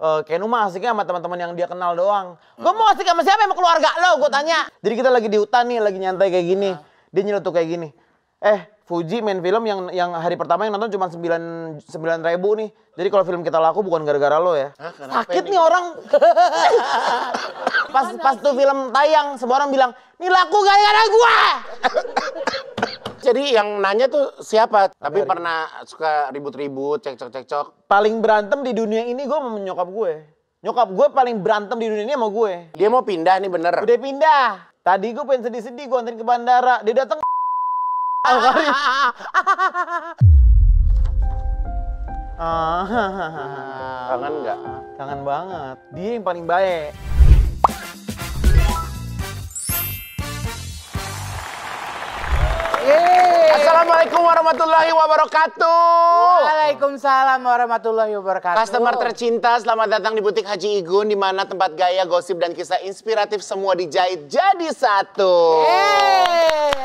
Kenu mah asiknya sama teman-teman yang dia kenal doang. Gue mau asik sama siapa? Sama keluarga lo, gue tanya. Jadi kita lagi di hutan nih, lagi nyantai kayak gini. Dia nyeletuk kayak gini. Fuji main film yang hari pertama yang nonton cuma 9.000 nih. Jadi kalau film kita laku bukan gara-gara lo ya. Sakit nih orang. pas tuh film tayang, semua orang bilang, "Ini laku gara-gara gua." Jadi yang nanya tuh siapa? Tapi pernah suka ribut-ribut, cekcok-cekcok. Paling berantem di dunia ini gue sama nyokap gue. Nyokap gue paling berantem di dunia ini sama gue. Dia mau pindah nih bener. Udah pindah. Tadi gue pengen sedih-sedih, gue anterin ke bandara. Dia datang. Kangen nggak? Kangen banget. Dia yang paling baik. Assalamualaikum warahmatullahi wabarakatuh. Waalaikumsalam warahmatullahi wabarakatuh. Customer tercinta, selamat datang di Butik Haji Igun, di mana tempat gaya, gosip, dan kisah inspiratif semua dijahit jadi satu.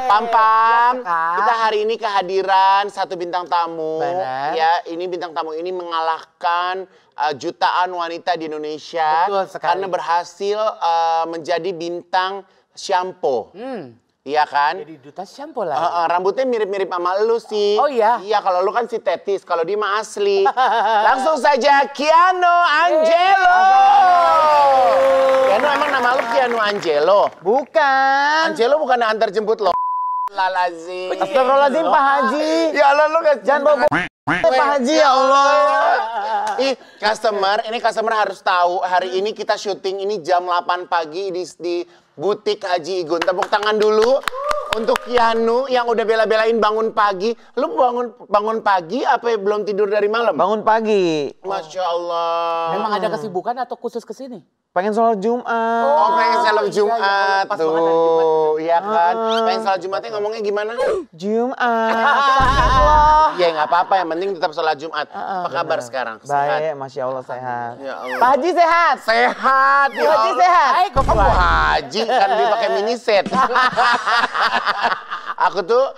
Pam-pam, kita hari ini kehadiran satu bintang tamu. Benar. Ya, ini bintang tamu ini mengalahkan jutaan wanita di Indonesia. Betul sekali. Karena berhasil menjadi bintang shampoo. Iya kan? Jadi duta shampoo lah. Rambutnya mirip-mirip sama lu sih. Oh iya? Iya, kalau lu kan sintetis, kalau dia mah asli. Langsung saja Keanu Angelo. Keanu, emang nama lu Keanu Angelo? Bukan. Angelo bukan antar jemput lo. Lalazim. Astagfirullahaladzim Pak Haji. Ya Allah, lu gak Jangan bawa Pak Haji ya Allah. Ih, ini customer harus tahu hari ini kita syuting ini jam 8 pagi di Butik Haji Igun. Tepuk tangan dulu untuk Keanu yang udah bela-belain bangun pagi. Lu bangun pagi apa belum tidur dari malam? Bangun pagi. Masya Allah. Memang ada kesibukan atau khusus kesini? Pengen sholat Jumat. Oh, pengen sholat Jumat Pas banget hari tuh. Iya kan? Pengen sholat Jumatnya ngomongnya gimana? Jumat. Ya nggak apa-apa, yang penting tetap sholat Jumat. Apa kabar sekarang? Baik, Masya Allah sehat. Ya Allah. Pak Haji sehat. Sehat. Pak Haji sehat. Baik, kok Kamu haji kan dia pakai mini set. Aku tuh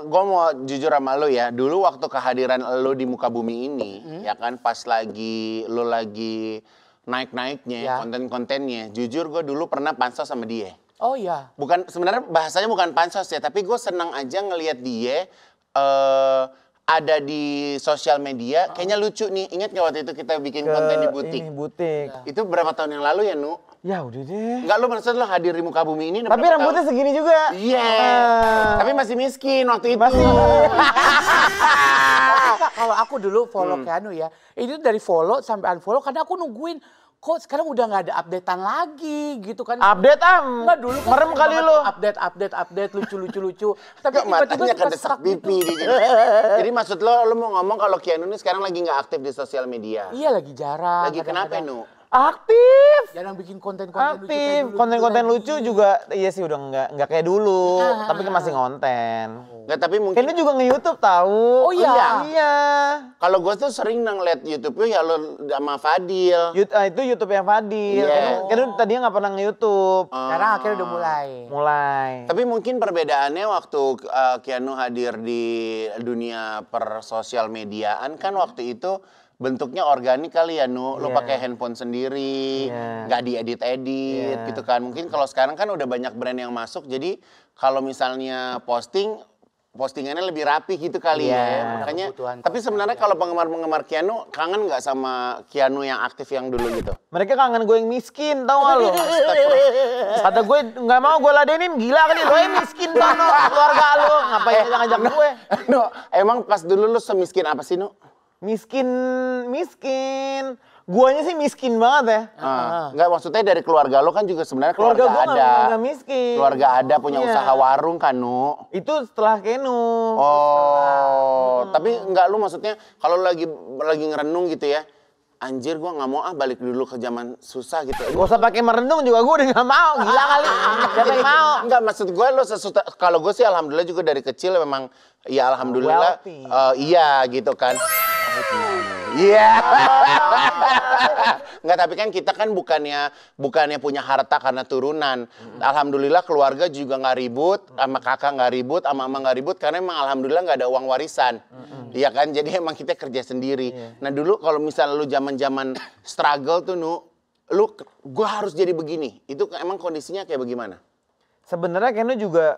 gue mau jujur sama lo ya. Dulu waktu kehadiran lo di muka bumi ini, ya kan, pas lo lagi naik-naiknya, konten-kontennya. Jujur gue dulu pernah pansos sama dia. Oh iya. Bukan, sebenarnya bahasanya bukan pansos ya, tapi gue senang aja ngelihat dia ada di sosial media. Kayaknya lucu nih. Ingat nggak waktu itu kita bikin konten di butik? Ini butik. Itu berapa tahun yang lalu ya, Nu? Ya udah deh. Enggak, lo maksud lo hadir di muka bumi ini. Tapi rambutnya segini juga. Iya. Tapi masih miskin waktu itu. Masih. Kalau aku dulu follow Keanu ya, itu dari follow sampai unfollow karena aku nungguin kok sekarang udah nggak ada updatean lagi gitu kan. Update Enggak, dulu kan merem kali lo. Update lucu. Tapi matanya tiba-tiba kedesak pipi. Jadi maksud lo mau ngomong kalau Keanu ini sekarang lagi nggak aktif di sosial media? Iya, lagi jarang. Lagi kenapa, Nu? Aktif. Jarang bikin konten-konten lucu kayak Aktif. dulu. Konten-konten lucu juga iya sih udah nggak kayak dulu. Tapi kan masih konten. Nggak, tapi mungkin. Ini juga nge-YouTube tahu. Oh iya? Iya. Kalau gue tuh sering ngeliat YouTube-nya ya lo sama Fadil. Itu YouTube yang Fadil. Iya. Kan tadinya nggak pernah nge-YouTube. Sekarang akhirnya udah mulai. Tapi mungkin perbedaannya waktu Keanu hadir di dunia per sosial mediaan kan waktu itu bentuknya organik kali ya, Nu. Lo pakai handphone sendiri, nggak diedit-edit gitu kan. Mungkin kalau sekarang kan udah banyak brand yang masuk, jadi kalau misalnya postingannya lebih rapi gitu kali ya. Makanya, tapi sebenarnya kalau penggemar-penggemar Keanu kangen nggak sama Keanu yang aktif yang dulu gitu? Mereka kangen gue yang miskin, tau gak lo? Kata gue nggak mau gue ladenin, gila kali lo yang miskin banget keluarga lo. Ngapain ngajak gue? No, emang pas dulu lo semiskin apa sih, Nu? Miskin. Guanya sih miskin banget ya. Enggak, maksudnya dari keluarga lo kan juga sebenarnya Keluarga keluarga gue ada. nggak miskin. Keluarga ada punya Iya. usaha warung kan, Nu? Itu setelah Keanu. Oh, tapi enggak, lu maksudnya kalau lagi ngerenung gitu ya. Anjir, gua nggak mau balik dulu ke zaman susah gitu. Gak usah pakai merenung juga gue udah gak mau. Gila kali. Siapa yang mau? Enggak, maksud gue lo kalau gue sih alhamdulillah juga dari kecil memang ya alhamdulillah Wealthy. iya gitu kan. Iya. Nggak, tapi kan kita kan bukannya punya harta karena turunan. Alhamdulillah keluarga juga nggak ribut, sama kakak nggak ribut, sama mama nggak ribut, karena emang alhamdulillah nggak ada uang warisan. Iya kan, jadi emang kita kerja sendiri. Nah dulu kalau misalnya lu zaman struggle tuh gue harus jadi begini. Itu emang kondisinya kayak bagaimana? Sebenarnya Kenu juga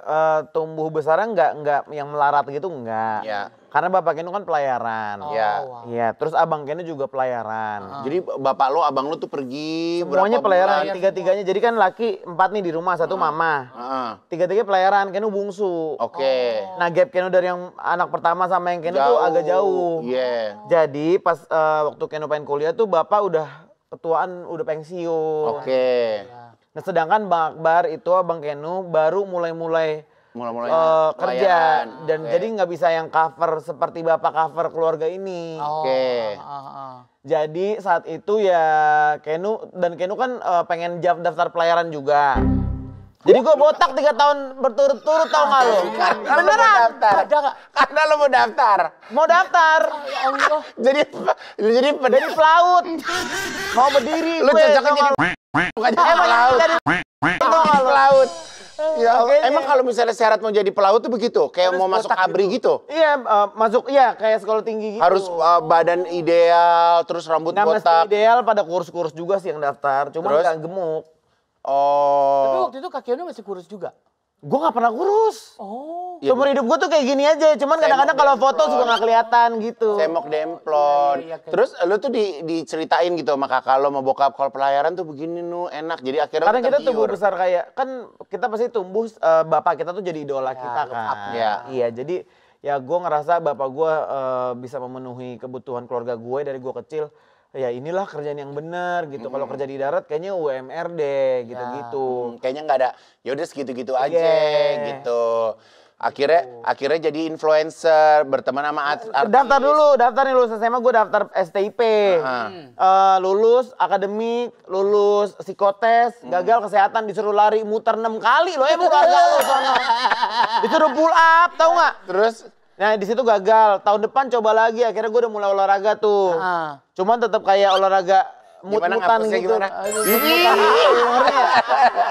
tumbuh besarnya nggak yang melarat gitu, nggak. Ya. Karena bapak Kenu kan pelayaran. Ya. wow. Iya, terus abang Kenu juga pelayaran. Jadi bapak lo, abang lo tuh pergi Semuanya berapa pelayaran, bulan? tiga-tiganya. Jadi kan laki 4 nih di rumah, 1 mama. Heeh. Tiga-tiga pelayaran, Kenu bungsu. Oke. Nah gap Kenu dari yang anak pertama sama yang Kenu tuh agak jauh. Iya. Jadi pas waktu Kenu pengen kuliah tuh bapak udah ketuaan, udah pensiun. Oke. Nah sedangkan Bang Akbar itu abang Kenu baru mulai Mulai kerja pelayaran. dan Oke. jadi nggak bisa yang cover seperti bapak cover keluarga ini. Oke. Jadi saat itu ya Kenu kan pengen daftar pelayaran juga. Jadi gue botak 3 tahun berturut-turut, tau gak lo? Beneran. Karena lo mau daftar. Mau daftar. Ya Allah. Jadi Pelaut. Mau berdiri lo gue. cocoknya tau jadi nggak? bukan jadi Emang pelaut. jadi Pelaut. Ya, Makanya. emang kalau misalnya syarat mau jadi pelaut tuh begitu, kayak Harus mau masuk botak ABRI gitu. Iya masuk kayak sekolah tinggi gitu. Harus badan ideal, terus rambut Nggak mesti botak. ideal, pada kurus-kurus juga sih yang daftar. Cuma Terus? nggak gemuk. Tapi Oh. waktu itu kaki Anda masih kurus juga? Gue nggak pernah kurus. Oh. Iya, Seumur hidup gue tuh kayak gini aja. Cuman kadang-kadang kalau foto suka nggak kelihatan gitu. Semok demplon. Iya, kayak Terus lu tuh diceritain gitu sama kakak lo, sama bokap, kalau pelayaran tuh begini enak. Jadi akhirnya Karena lu kita tergiur. tumbuh besar kayak, kan kita pasti tumbuh, bapak kita tuh jadi idola kita kan. Ya. Iya, jadi ya gue ngerasa bapak gue bisa memenuhi kebutuhan keluarga gue dari gue kecil. Ya inilah kerjaan yang benar gitu. Kalau kerja di darat kayaknya UMR deh gitu-gitu. Kayaknya nggak ada, yaudah segitu-gitu aja Yeah. gitu. Akhirnya jadi influencer, berteman sama artis. Daftar nih lulus SMA gue daftar STIP. Lulus akademik, lulus psikotes, gagal kesehatan, disuruh lari muter 6 kali loh emang keluarga lo sono. Disuruh pull up, tahu nggak? Terus Nah di situ gagal. Tahun depan coba lagi. Akhirnya gue udah mulai olahraga tuh. Cuman tetap kayak olahraga Gimana mut-mutan ngapusnya gitu. gimana?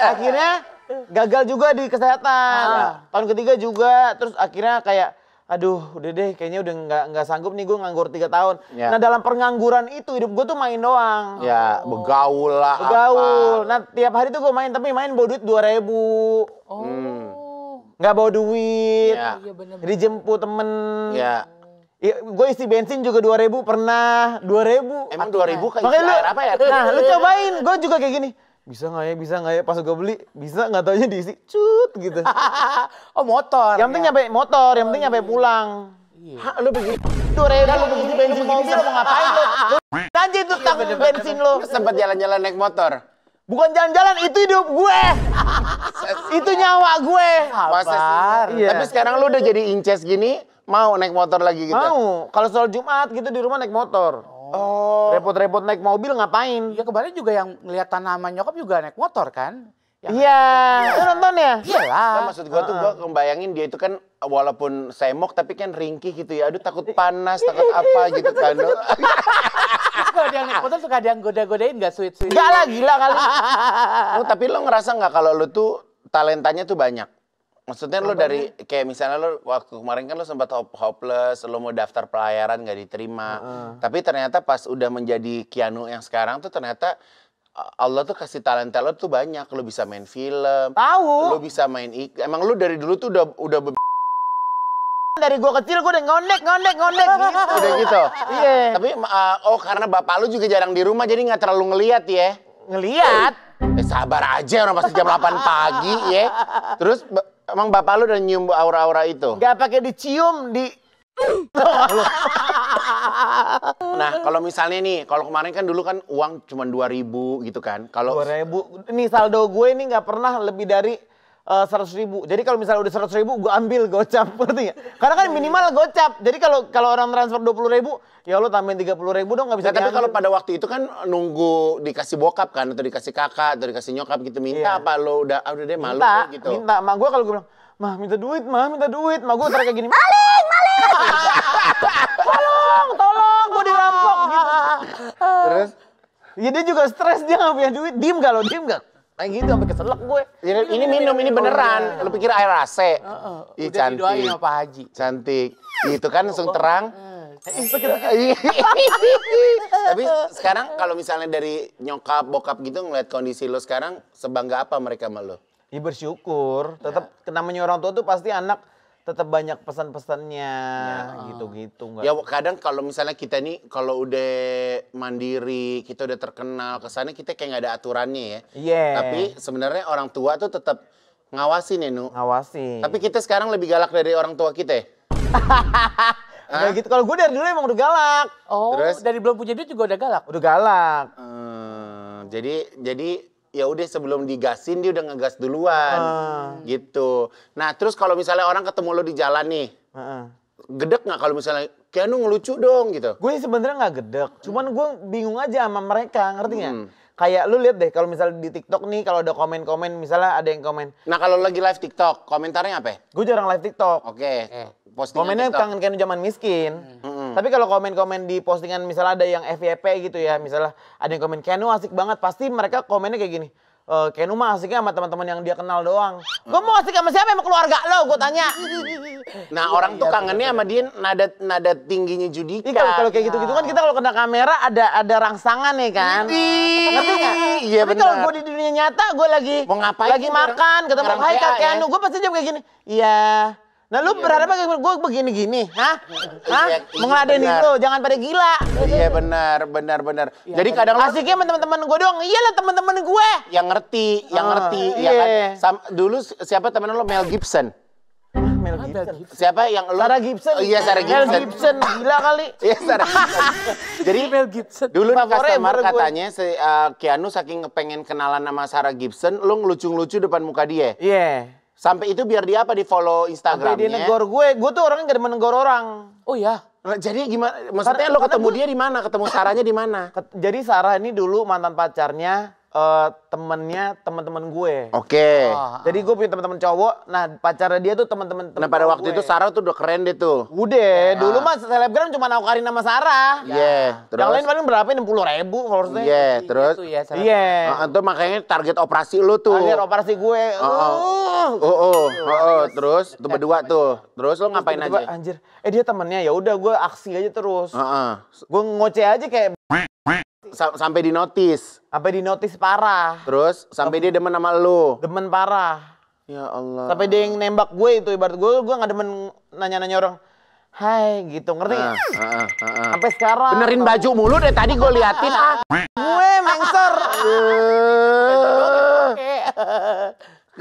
Akhirnya gagal juga di kesehatan. Tahun ketiga juga. Terus akhirnya kayak, aduh udah deh kayaknya udah nggak sanggup nih gue nganggur 3 tahun. Ya. Nah dalam pengangguran itu hidup gue tuh main doang. ya begaul lah. Begaul. apa. Nah tiap hari tuh gue main, tapi main bawa duit 2.000. Nggak bawa duit. Ya. Iya bener. Dijemput temen. Ya. Gue isi bensin juga 2.000 pernah. 2.000. Emang 2000 kayak Makanya air apa ya? Nah lu cobain. Gue juga kayak gini. Bisa nggak ya? Pas gue beli, bisa nggak taunya diisi. Cut gitu. Oh motor. Yang penting nyampe motor, yang penting nyampe pulang. Hah, lu begitu? 2.000 lu isi bensin mobil mau ngapain lu? Anjir itu tanggung bensin lu. Sempat jalan-jalan naik motor. Bukan jalan-jalan, itu hidup gue. Itu nyawa gue. Masa sih? Iya. Tapi sekarang lu udah jadi inces gini, mau naik motor lagi gitu? Mau. Kalau soal Jumat gitu di rumah naik motor. Oh. Repot-repot naik mobil ngapain? Ya kemarin juga yang ngeliat tanaman nyokap juga naik motor kan? Iya. Lu nonton ya? Iyalah. Nah, maksud gua tuh gua ngebayangin dia itu kan walaupun semok tapi kan ringkih gitu ya. Aduh takut panas, takut apa gitu kan. Kalau dia naik motor suka ada yang goda-godain gak sweet-sweet? Enggak lah, gila kali. Tapi lo ngerasa nggak kalau lo tuh talentanya tuh banyak? Maksudnya lo dari kayak misalnya lo waktu kemarin kan lo sempat hopeless, lo mau daftar pelayaran nggak diterima. Tapi ternyata pas udah menjadi Keanu yang sekarang tuh ternyata Allah tuh kasih talenta lo tuh banyak. Lo bisa main film, Tahu. lo bisa main emang lo dari dulu tuh udah Dari gua kecil gua udah ngondek gitu. udah gitu. Iya. Tapi karena bapak lo juga jarang di rumah jadi nggak terlalu ngeliat ya. Ngeliat. Sabar aja orang pasti jam 8 pagi ya. Terus emang bapak lu udah nyium aura-aura itu? Gak pakai dicium, di... Nah, kalau misalnya nih, kalau kemarin kan dulu kan uang cuma 2.000 gitu kan. Kalau 2.000. Ini saldo gue ini nggak pernah lebih dari 100.000. Jadi kalau misalnya udah 100.000 gue ambil gocap, ngerti nggak? Karena kan minimal gocap. Jadi kalau orang transfer 20.000, ya lo tambahin 30.000 dong nggak bisa. Nah, tapi diambil. kalau pada waktu itu kan nunggu dikasih bokap kan, atau dikasih kakak, atau dikasih nyokap gitu, minta Iya. apa lo udah deh malu minta, deh, gitu. minta. Mak gue kalau gue bilang, mah minta duit. Mak gue ntar kayak gini, maling. Tolong, gue dirampok gitu. Terus? Ya dia juga stres, dia nggak punya duit. Diem gak lo, diem gak? Kayak gitu sampai keselak gue. Ini minum, ini beneran. Lu pikir air AC? Ih, Udah didoain sama Pak Haji. Cantik. Itu kan langsung terang. Tapi sekarang kalau misalnya dari nyokap, bokap gitu ngeliat kondisi lo sekarang, sebangga apa mereka sama lo? Ya bersyukur, tetap namanya orang tua tuh pasti anak tetap banyak pesan-pesannya gitu-gitu. Nggak. Ya kadang kalau misalnya kita nih, kalau udah mandiri, kita udah terkenal, kesannya kita kayak nggak ada aturannya ya. Iya. Tapi sebenarnya orang tua tuh tetap ngawasin ya, Nu. Ngawasin. Tapi kita sekarang lebih galak dari orang tua kita ya? Kayak gitu. Kalau gue dari dulu emang udah galak. Oh, Terus? dari belum punya duit juga udah galak. Udah galak. Jadi ya udah sebelum digasin dia udah ngegas duluan. Gitu. Nah, terus kalau misalnya orang ketemu lo di jalan nih, gedek nggak kalau misalnya Keanu ngelucu dong gitu? Gue sebenarnya nggak gedek, cuman gue bingung aja sama mereka, ngerti nggak? Kayak lu lihat deh kalau misalnya di TikTok nih kalau ada komen-komen, misalnya ada yang komen. Nah, kalau lagi live TikTok, komentarnya apa? Gue jarang live TikTok. Oke. Postingan Komennya TikTok. kangen Keanu zaman miskin. Tapi kalau komen-komen di postingan misalnya ada yang FYP gitu ya, misalnya ada yang komen Keanu asik banget, pasti mereka komennya kayak gini. Keanu mah asiknya sama teman-teman yang dia kenal doang. Gue mau asik sama siapa? Sama keluarga lo, gue tanya. Nah, orang tuh kangennya sama dia nada tingginya Judika. Kalau kayak gitu-gitu kan kita kalau kena kamera ada rangsangan nih kan. Ngerti nggak? Iya, Tapi kalau benar. gue di dunia nyata gue lagi Mau ngapain lagi sih, makan ketemu ngerang hai PA Kak ya? Keanu, gue pasti jawab kayak gini. Iya. Nah lu berharap kayak gue begini-gini, hah? Iya, Mau ngeladenin benar. lu, jangan pada gila. Iya benar. Jadi kadang lo Asiknya sama teman-teman gue doang. Iyalah teman-teman gue. yang ngerti, ya iya. kan. Dulu siapa temen lo? Mel Gibson. Mel Gibson. Siapa yang lo? Sarah Gibson. Oh, iya, Sarah Mel Gibson. Gibson, gila kali. Iya, Sarah Gibson. Jadi Mel Gibson. dulu nih Favorit customer gue. katanya Keanu saking pengen kenalan sama Sarah Gibson, lo ngelucu-ngelucu depan muka dia. Iya. Sampai itu biar dia apa di follow Sampai Instagramnya. dia negor gue tuh orangnya gak demen negor orang. Oh ya. Nah, jadi gimana? Maksudnya lo ketemu dia di mana? Ketemu Sarahnya di mana? Jadi Sarah ini dulu mantan pacarnya temennya teman-teman gue. Oke. Jadi gue punya teman-teman cowok. Nah pacarnya dia tuh teman-teman. Nah pada waktu itu Sarah tuh udah keren deh tuh. Udah, dulu mah selebgram cuma aku Karin sama Sarah. Iya, terus. Yang lain paling berapa? 60.000 followersnya. Iya, terus. Itu ya, Sarah. Iya. Itu makanya target operasi lo tuh. Akhir operasi gue. Terus tuh berdua tuh. Terus lo ngapain Tiba-tiba, aja? Anjir, dia temennya ya udah gue aksi aja terus. Heeh. Gue ngoceh aja kayak Sampai di notice. sampai di notice parah. Terus sampai dia demen sama lo. Demen parah. Ya Allah. Sampai dia yang nembak gue itu ibarat gue nggak demen nanya-nanya orang. Hai gitu, ngerti nggak? Sampai sekarang. Benerin baju mulu deh tadi gue liatin Gue mengser.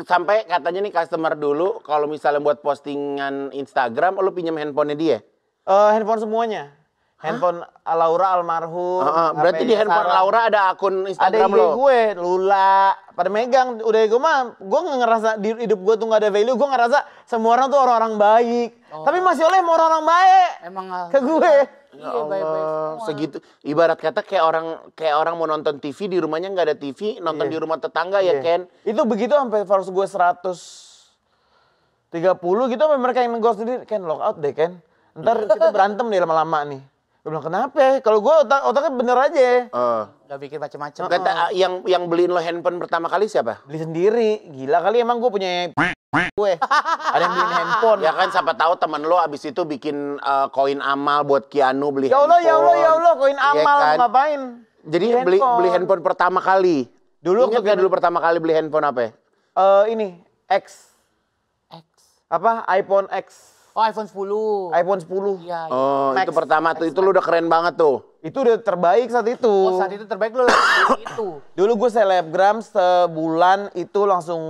Sampai katanya nih customer dulu kalau misalnya buat postingan Instagram lo pinjam handphonenya dia. Handphone semuanya. Handphone Laura almarhum. Berarti di HP-nya handphone Sarah. Laura ada akun Ada Instagram IG lo. gue, Lula, pada megang. Udah gue mah, gue nggak ngerasa di hidup gue tuh nggak ada value. Gue ngerasa semua orang tuh orang-orang baik. Tapi masih oleh mau orang-orang baik Emang ke gue. Iya, baik-baik semua. Segitu ibarat kata kayak orang mau nonton TV di rumahnya nggak ada TV, nonton di rumah tetangga ya Ken. Itu begitu sampai followers gue 130 gitu sampai mereka yang negor sendiri. Ken lock out deh Ken. Ntar kita berantem nih lama-lama nih. Gue bilang kenapa ya? Kalau gue otaknya bener aja. Gak bikin macam-macam. Kata yang beliin lo handphone pertama kali siapa? Beli sendiri. Gila kali emang gue punya gue. Ada yang beliin handphone. Ya kan siapa tahu teman lo abis itu bikin koin amal buat Keanu beli Ya Allah, handphone. ya Allah, koin Iya amal kan? ngapain? Jadi beli handphone pertama kali. Dulu Ingat waktu gak dulu pertama kali beli handphone apa ya? Ini X. Apa? iPhone X. Oh, iPhone 10. iPhone 10. Iya. Oh, Max. itu pertama tuh. Itu lo udah keren banget tuh. Itu udah terbaik saat itu. Oh, saat itu terbaik lo beli itu. Dulu gue selebgram sebulan itu langsung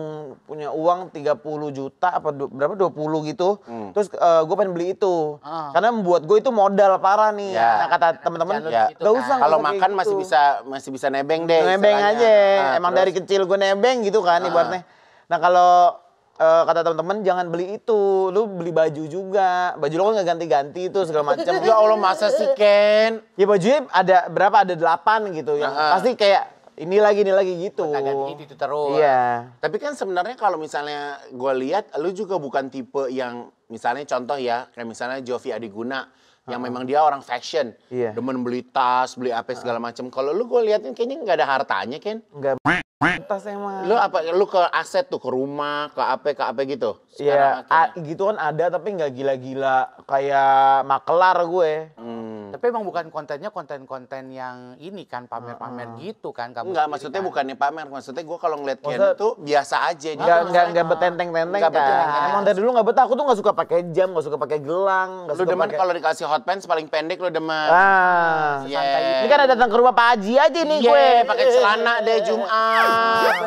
punya uang 30 juta apa berapa 20 gitu. Terus gue pengen beli itu. Karena membuat gue itu modal parah nih. Ya. Nah, kata teman-teman, Ya. gak usah. Kalau nggak usah makan kayak gitu. masih bisa nebeng deh. Nebeng istilahnya. aja. Nah, Emang terus? dari kecil gue nebeng gitu kan ibaratnya. Nah kalau kata teman-teman jangan beli itu, lu beli baju juga. Baju lo kan nggak ganti-ganti itu segala macam. Ya Allah masa sih Ken? Ya bajunya ada berapa? Ada 8 gitu. Yang pasti kayak ini lagi gitu. Ganti itu terus. Iya. Tapi kan sebenarnya kalau misalnya gue lihat, lu juga bukan tipe yang misalnya contoh ya, kayak misalnya Jovi Adiguna, yang memang dia orang fashion, demen beli tas, beli apa segala macam. Kalau lu gue liatin kayaknya nggak ada hartanya, Ken. Enggak tas emang. Lu ke aset tuh, ke rumah, ke apa gitu. Iya, gitu kan ada tapi nggak gila-gila kayak makelar gue. Tapi emang bukan kontennya konten-konten yang ini kan pamer-pamer gitu kan kamu. Enggak, sendiri maksudnya kan? bukannya pamer, maksudnya gue kalau ngeliat Keanu tuh biasa aja dia. Enggak betenteng-tenteng Nggak kan. betenteng. Emang dari dulu nggak betah. Aku tuh nggak suka pakai jam, nggak suka pakai gelang, nggak Lu suka demen pakai. kalau dikasih hot pants paling pendek lu demen. Ini kan ada datang ke rumah Pak Haji aja nih gue. Pakai celana deh Jumat.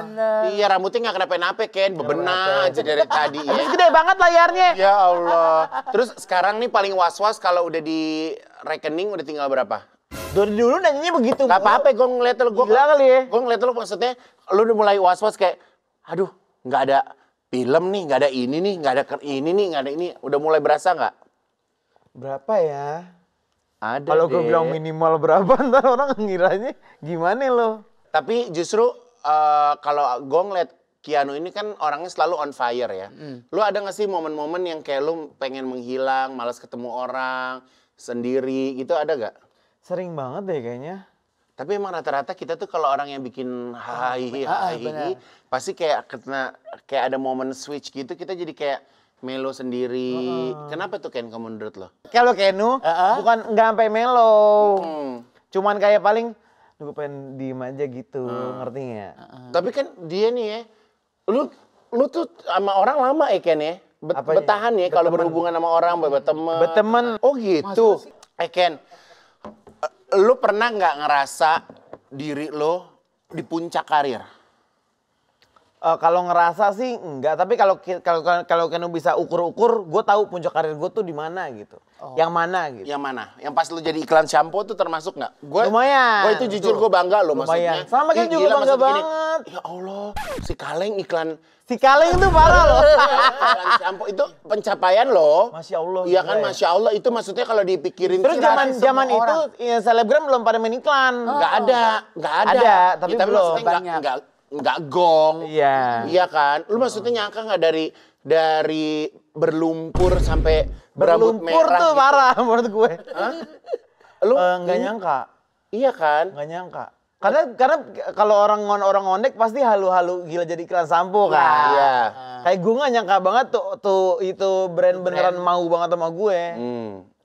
Bener. Iya, rambutnya nggak kenapa-napa, Ken. Bebenah aja dari tadi ya. Terus gede banget layarnya. Ya Allah. Terus sekarang nih paling was-was kalau udah di rekening udah tinggal berapa? Dari dulu nanyanya begitu. Gak apa-apa, gue ngeliat lu. Gila kali ya. Gue ngeliat lu maksudnya, lu udah mulai was-was kayak, aduh, nggak ada film nih, nggak ada ini nih, nggak ada ini nih, nggak ada ini. Udah mulai berasa nggak? Berapa ya? Ada Kalau gue deh. bilang minimal berapa, ntar orang ngiranya gimana lo? Tapi justru kalau gue ngeliat Keanu ini kan orangnya selalu on fire ya. Lu ada nggak sih momen-momen yang kayak lu pengen menghilang, malas ketemu orang, sendiri gitu, ada gak? Sering banget deh kayaknya. Tapi emang rata-rata kita tuh kalau orang yang bikin hahihi, pasti kayak kayak ada momen switch gitu, kita jadi kayak melo sendiri. Kenapa tuh Ken, kamu menurut lo? Kalau Keanu, bukan nggak sampai melo. Cuman kayak paling, gue pengen diem aja gitu, ngerti nggak? Tapi kan dia nih ya, lu tuh sama orang lama ya Ken ya? Bertahan ya kalau berhubungan sama orang, berteman. Oh gitu. Ken, lu pernah nggak ngerasa diri lo di puncak karir? Kalau ngerasa sih enggak, tapi kalau Keanu bisa ukur-ukur, gue tahu puncak karir gue tuh di mana gitu. Yang mana gitu. Yang mana? Yang pas lu jadi iklan shampoo tuh termasuk nggak? Lumayan. Gue itu jujur gue bangga loh maksudnya. Sama kan Ih, juga gila, bangga maksud gini, banget. ya Allah, si Kaleng iklan Si Kaleng tuh parah loh. iklan shampoo itu pencapaian loh. Masya Allah. Iya kan, gila ya. Masya Allah, itu maksudnya kalau dipikirin Terus sih, zaman itu ya, selebgram belum pada main iklan. nggak ada. Ada, tapi Ya, belum. maksudnya nggak gong. Iya. Iya kan? Lu maksudnya nyangka nggak dari berlumpur sampai berambut Berlumpur merah tuh gitu? parah menurut gue. Lu Nggak nyangka. Iya kan? Nggak nyangka. Karena kalau orang ngondek pasti halu-halu gila jadi iklan sampo kan. Iya. Kayak gue nggak nyangka banget tuh itu brand beneran mau banget sama gue.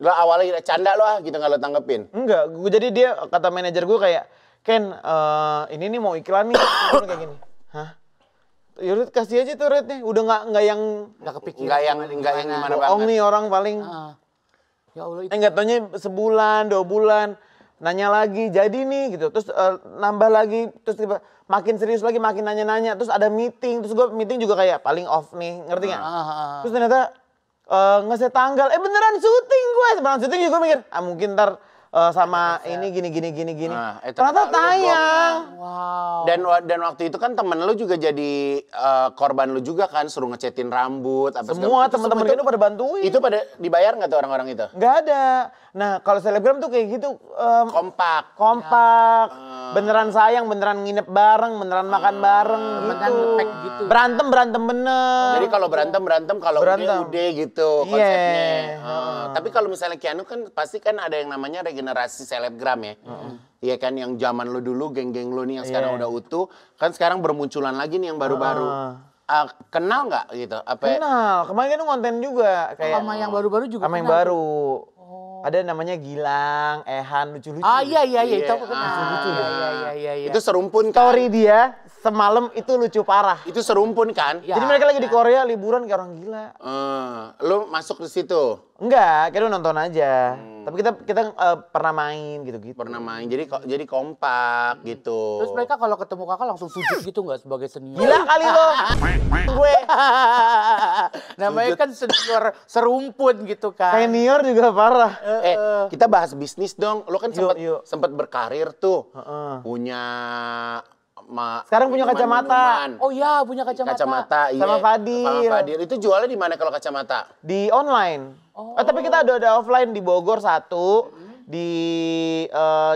Lo awalnya canda lo gitu nggak lo tanggepin? Enggak, jadi dia kata manajer gue kayak, Ken, ini nih mau iklan nih, Gue kayak gini. Hah? Yaudah kasih aja tuh rate-nya. Udah nggak yang Nggak kepikiran. Nggak yang gimana bohong banget. nih orang paling. Ya Allah itu. Nggak taunya sebulan, 2 bulan. Nanya lagi, jadi nih gitu. Terus nambah lagi, terus tiba makin serius lagi, makin nanya-nanya. Terus ada meeting, terus gue meeting juga kayak paling off nih, ngerti nggak? Terus ternyata ngasih tanggal, beneran syuting gue. Beneran syuting juga gue mikir, mungkin ntar sama ini gini. Ternyata tayang. Wow. Dan waktu itu kan temen lu juga jadi korban lu juga kan, suruh ngecatin rambut apa Semua segala- teman-teman itu- itu pada bantuin. Itu pada dibayar nggak tuh orang-orang itu? Nggak ada. Nah kalau selebgram tuh kayak gitu. Kompak. Beneran sayang, beneran nginep bareng, beneran makan bareng Beneran gitu. ngepek gitu. Berantem bener. Jadi kalau berantem, kalau udah gitu Iya. konsepnya. Tapi kalau misalnya Keanu kan pasti kan ada yang namanya regenerasi selebgram ya. Iya kan, yang zaman lu dulu, geng-geng lu nih yang sekarang udah utuh, kan sekarang bermunculan lagi nih yang baru-baru. Kenal nggak gitu? Kenal, kemarin kan konten juga kayak Sama yang baru-baru juga sama yang kenal baru. Ada namanya Gilang, Ehan, lucu-lucu. Iya itu Iya. aku kenal. Iya. Itu serumpun kan? Story dia semalam itu lucu parah. Itu serumpun kan? Ya. Jadi mereka lagi di Korea liburan kayak orang gila. Lu masuk ke situ, Enggak, kayak lu nonton aja. Tapi kita pernah main gitu-gitu. pernah main. Jadi kompak gitu. Terus mereka kalau ketemu kakak langsung sujud gitu nggak sebagai senior? Gila kali lo. Gue Namanya kan senior serumpun gitu kan. senior juga parah. Kita bahas bisnis dong. Lu kan Yuk. sempat berkarir tuh. Punya Sekarang punya kacamata. minuman. Oh iya punya kacamata. Kacamata, iya. Sama Fadil. Sama Fadil. Itu jualnya di mana kalau kacamata? Di online. Tapi kita ada offline di Bogor 1, di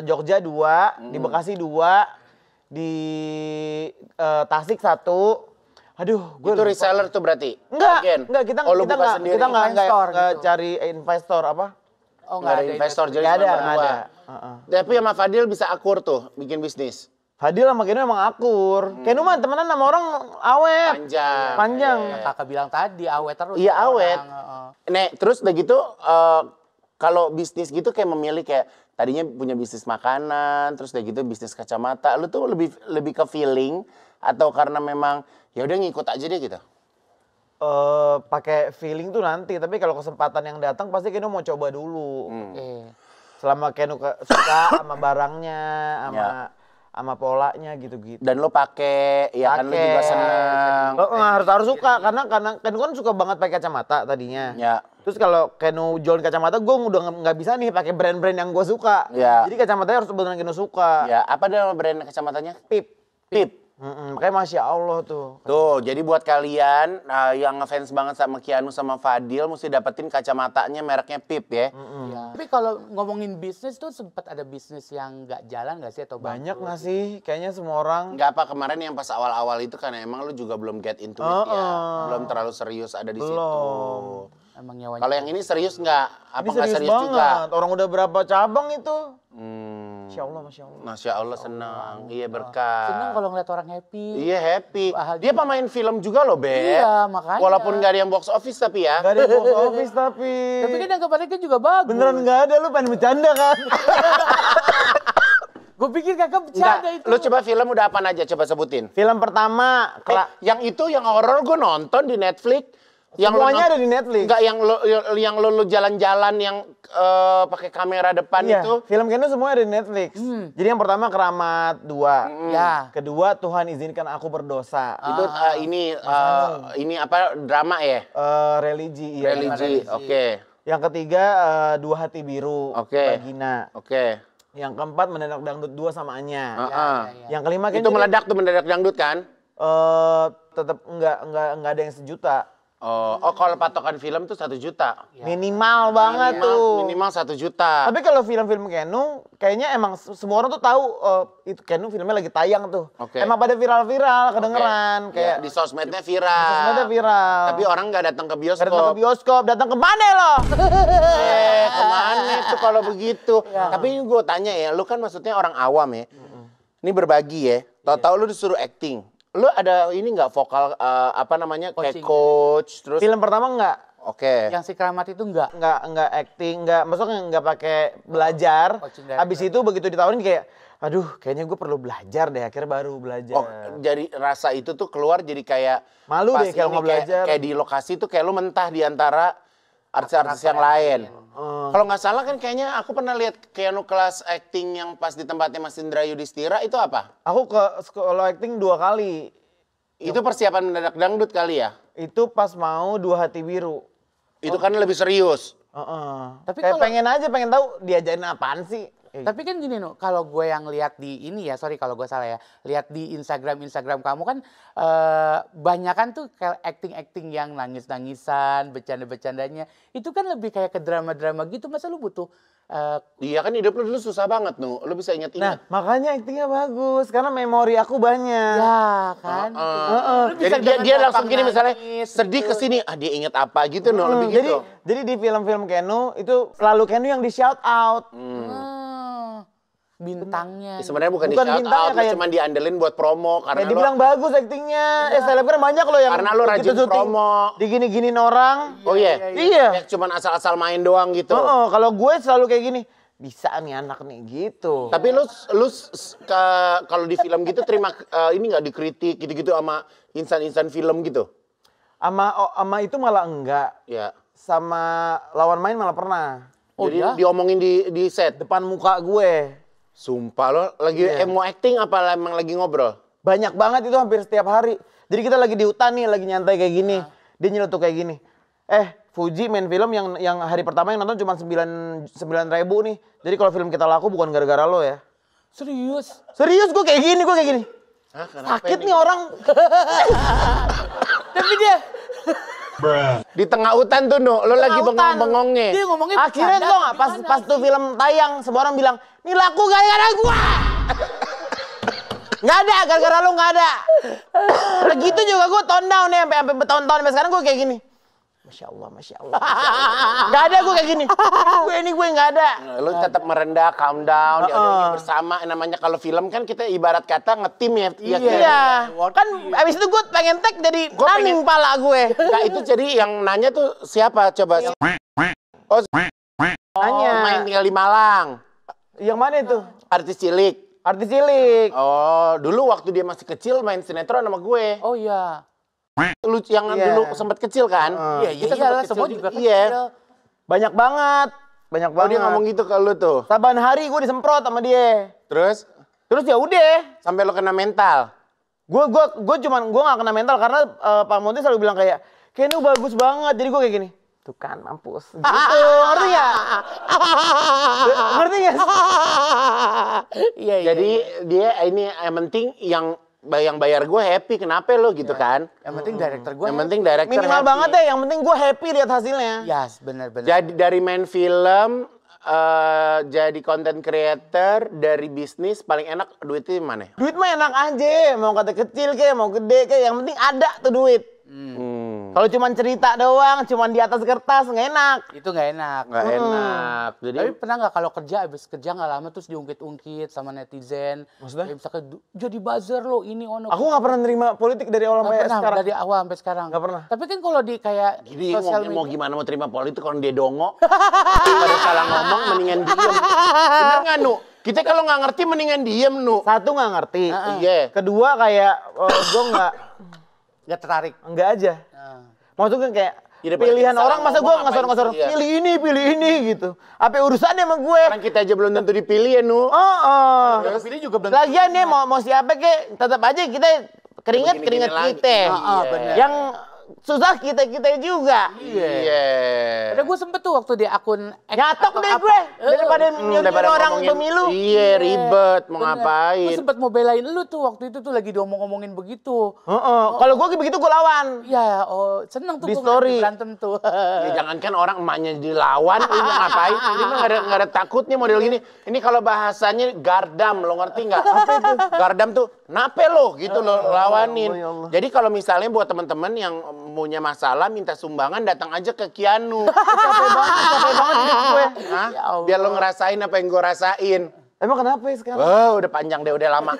Jogja 2, di Bekasi 2, di Tasik 1. Aduh, gue Itu reseller tuh berarti? Enggak, Agen? enggak kita Oh, lu kita buka enggak sendiri? kita enggak Investor gitu. cari investor apa? Oh, Nggak ada investor, jadi Nggak cuma ada, berdua. Tapi sama Fadil bisa akur tuh bikin bisnis. Fadil sama Kenu emang akur. Kenu mah temenan sama orang awet. Panjang. Yang kakak bilang tadi awet terus. Iya sama awet. orang. Nek, terus udah gitu kalau bisnis gitu kayak memilih kayak tadinya punya bisnis makanan, terus udah gitu bisnis kacamata. Lu tuh lebih ke feeling atau karena memang ya udah ngikut aja deh gitu. Pakai feeling tuh nanti, tapi kalau kesempatan yang datang pasti Kenu mau coba dulu. Selama Kenu suka sama barangnya, sama polanya gitu-gitu. Dan lo pakai, ya kan lo juga seneng. Lo harus suka karena Kenu kan suka banget pakai kacamata tadinya. Ya. Terus kalau Kenu jualan kacamata, gue udah nggak bisa nih pakai brand-brand yang gue suka. Ya. Jadi kacamatanya harus beneran Kenu suka. Ya, apa nama brand kacamatanya? Pip. Pip. Makanya Masya Allah tuh. Tuh, jadi buat kalian yang ngefans banget sama Keanu sama Fadil, mesti dapetin kacamatanya mereknya Pip ya. Ya. Tapi kalau ngomongin bisnis tuh sempat ada bisnis yang nggak jalan nggak sih atau Banyak nggak sih? Kayaknya semua orang. Nggak apa, kemarin yang pas awal-awal itu karena emang lu juga belum get into it ya. Belum terlalu serius ada di situ. emang nyawanya? Kalau yang ini serius nggak? Apa Ini nggak serius banget. juga? Orang udah berapa cabang itu? Masya Allah, Masya Allah. Masya Allah senang. Iya berkah. Seneng kalau ngeliat orang happy. Iya happy. Bahagia. Dia pemain film juga loh, Be. Iya, makanya. Walaupun nggak ada yang box office tapi ya. Gak ada box office tapi. Tapi kan yang kemarin kan juga bagus. Beneran gak ada, lu pengen bercanda kan? Gue pikir kakak Nggak, bercanda itu. lu coba film udah apa aja? Coba sebutin. Film pertama, Yang itu yang horor gue nonton di Netflix. Semuanya ada di Netflix. Enggak yang lo jalan-jalan yang pakai kamera depan iya, itu. film Kenu semuanya ada di Netflix. Jadi yang pertama Keramat 2. Ya. Kedua Tuhan izinkan aku berdosa. Itu ini apa drama ya? Religi, iya. Religi. Oke. Yang ketiga Dua Hati Biru. Oke. Bagina. Oke. Yang keempat Mendadak Dangdut 2 sama Anya. Ya. Yang kelima Itu mendadak dangdut kan? tetap enggak ada yang sejuta. Oh, kalau patokan film tuh 1 juta. Minimal banget tuh. Minimal 1 juta. Tapi kalau film-film Kenu, kayaknya emang semua orang tuh tahu itu Kenu filmnya lagi tayang tuh. Oke. Emang pada viral-viral, kedengeran. Oke. Kayak Ya, di sosmednya viral. sosmednya viral. Tapi orang nggak datang ke bioskop. Datang ke bioskop, datang ke mana lo? Kemana itu kalau begitu? Tapi ini gue tanya ya, lu kan maksudnya orang awam ya. Ini berbagi ya. Tahu-tahu lu disuruh acting. Lu ada ini nggak vokal apa namanya kayak Coaching. coach terus? Film pertama enggak. Oke. Yang si Keramat itu enggak. Enggak acting, maksudnya enggak pakai belajar. Coaching dari Habis itu begitu ditawarin kayak, aduh kayaknya gue perlu belajar deh, akhirnya baru belajar. Oh, jadi rasa itu tuh keluar jadi kayak Malu pas deh kalau ini mau belajar. Kayak di lokasi tuh kayak lu mentah di antara artis-artis yang lain. Kalau nggak salah kan kayaknya aku pernah lihat Keanu kelas acting yang pas di tempatnya Mas Indra Yudhistira itu apa? Aku ke sekolah acting 2 kali. Itu persiapan mendadak dangdut kali ya? Itu pas mau Dua Hati Biru. Itu kan lebih serius. Tapi Kayak kalau- pengen tahu diajarin apaan sih. Tapi kan gini Nuh, kalau gue yang lihat di ini ya, sorry kalau gue salah ya, lihat di Instagram kamu kan banyakan tuh kayak acting yang nangis-nangisan, bercanda-bercandanya, itu kan lebih kayak ke drama-drama gitu. Masa lu butuh Iya kan hidup lu dulu susah banget Nu. Lu bisa Nah, ingat-ingat. makanya actingnya bagus karena memori aku banyak. ya kan? Lu bisa Jadi dia dengan langsung gini gampang misalnya nangis sedih gitu. ke sini, dia inget apa gitu Nu, lebih gitu. Jadi di film-film Kenu itu selalu Kenu yang di shout out. Bintangnya. Sebenarnya bukan di Bukan shout bintangnya, out, lu kayak- cuma diandelin buat promo karena Kayak dibilang bagus actingnya. Selebgram banyak loh yang Karena lu rajin begitu syuting promo. digini-giniin orang. Oh iya. Iya. Yang cuman asal-asal main doang gitu. Kalau gue selalu kayak gini. Bisa nih anak nih gitu. Tapi lu kalau di film gitu terima ini nggak dikritik gitu-gitu sama insan-insan film gitu? Sama itu malah enggak. Ya. Sama lawan main malah pernah. Jadi diomongin di set. Depan muka gue. Sumpah lo lagi mau acting apa emang lagi ngobrol? Banyak banget itu hampir setiap hari. Jadi kita lagi di hutan nih, lagi nyantai kayak gini. Dia nyeletuk kayak gini. Fuji main film yang hari pertama yang nonton cuma 9.000 nih. Jadi kalau film kita laku bukan gara-gara lo ya. Serius? Serius gue kayak gini. Hah, kenapa Sakit ini? nih orang. Tapi dia Di tengah hutan tuh Nu, lo lagi hutan. bengong-bengongnya. dia ngomongnya Akhirnya bercanda tuh tapi pas gimana pas tuh sih? film tayang, semua orang bilang, "Ini laku gara-gara gua." Nggak ada, gara-gara lu nggak ada. Nah, gitu juga gue tone down ya sampai bertahun-tahun sampai sekarang gue kayak gini. Masya Allah, Masya Allah. Gak ada gue kayak gini. Gue nggak ada. Lu tetap merendah, calm down, ya udah ini bersama. Namanya kalau film kan kita ibarat kata ngetim ya. Iya. Kan abis itu gue pengen tag jadi naning pala gue. Nah, itu jadi yang nanya tuh siapa coba? Oh, Nanya. main tinggal di Malang. Yang mana itu? Artis cilik. Artis cilik. Oh, dulu waktu dia masih kecil main sinetron sama gue. Oh iya. Lu yang dulu sempat kecil kan? Iya, Kita iyalah, sempet semua kecil juga Iya. kecil. Banyak banget. Banyak Oh, banget. dia ngomong gitu ke lu tuh. Saban hari gue disemprot sama dia. Terus Terus ya udah. sampai lu kena mental. Gue nggak kena mental karena Pak Monty selalu bilang kayak lu bagus banget. Jadi gue kayak gini. Tuh kan mampus. Gitu. Ngerti nggak? Ngerti nggak? Iya, iya. Jadi dia ini yang penting yang bayar gue happy. Kenapa lo gitu kan? Yang penting director gue. Yang penting director Minimal happy. banget deh. Yang penting gue happy lihat hasilnya. Yes, benar-benar. Jadi dari main film, jadi content creator, dari bisnis paling enak duitnya mana? Duit mah enak aja. Mau kata kecil kayak mau gede kayak. Yang penting ada tuh duit. Kalau cuma cerita doang, cuma di atas kertas nggak enak. Itu nggak enak. Nggak enak. Jadi Tapi pernah nggak kalau kerja, abis kerja nggak lama terus diungkit-ungkit sama netizen. Maksudnya? Kayak misalkan jadi buzzer lo ini ono. Aku nggak pernah nerima politik dari awal Nggak sampai pernah sekarang. dari awal sampai sekarang. Nggak pernah. Tapi kan kalau di kayak Jadi sosial mau media. gimana mau terima politik kalau dia dongo. Pada salah ngomong mendingan diem. Bener nggak Nu? Kita kalau nggak ngerti mendingan diem Nu. Satu nggak ngerti. Iya. Kedua kayak gue Nggak tertarik. nggak aja. Maksudnya kayak Ya, daripada pilihan salah orang masa gue ngomong, ngasor-ngasor ngapain sih? Iya. pilih ini gitu. Apa urusannya sama gue? Orang kita aja belum tentu dipilih ya Nu. Terus pilih juga belum. Lagian nih mau siapa kek tetap aja kita keringet Begini-gini lagi. kita. Iya. Bener. Yang susah kita juga. Iya. Ada gue sempet tuh waktu di akun Nyatok deh gue daripada nyuruh Daripada orang ngomongin, pemilu. Iya ribet mau Gue ngapain. sempet mau belain lu tuh waktu itu tuh lagi diomong-omongin begitu. Kalau gue begitu gue lawan. Ya, seneng tuh Di gua story. berantem tuh. Ya, jangankan orang emaknya dilawan, ini mau ngapain? Ini mah nggak ada takutnya model gini. Ini kalau bahasanya gardam, lo ngerti nggak? Apa itu? Gardam tuh, nape lo gitu lo lawanin. ya Allah. Jadi kalau misalnya buat teman-teman yang punya masalah minta sumbangan, datang aja ke Keanu. Capek banget hidup gue. Hah? Ya Allah. Biar lo ngerasain apa yang gue rasain. Emang kenapa ya sekarang? Wah, udah panjang deh, udah lama.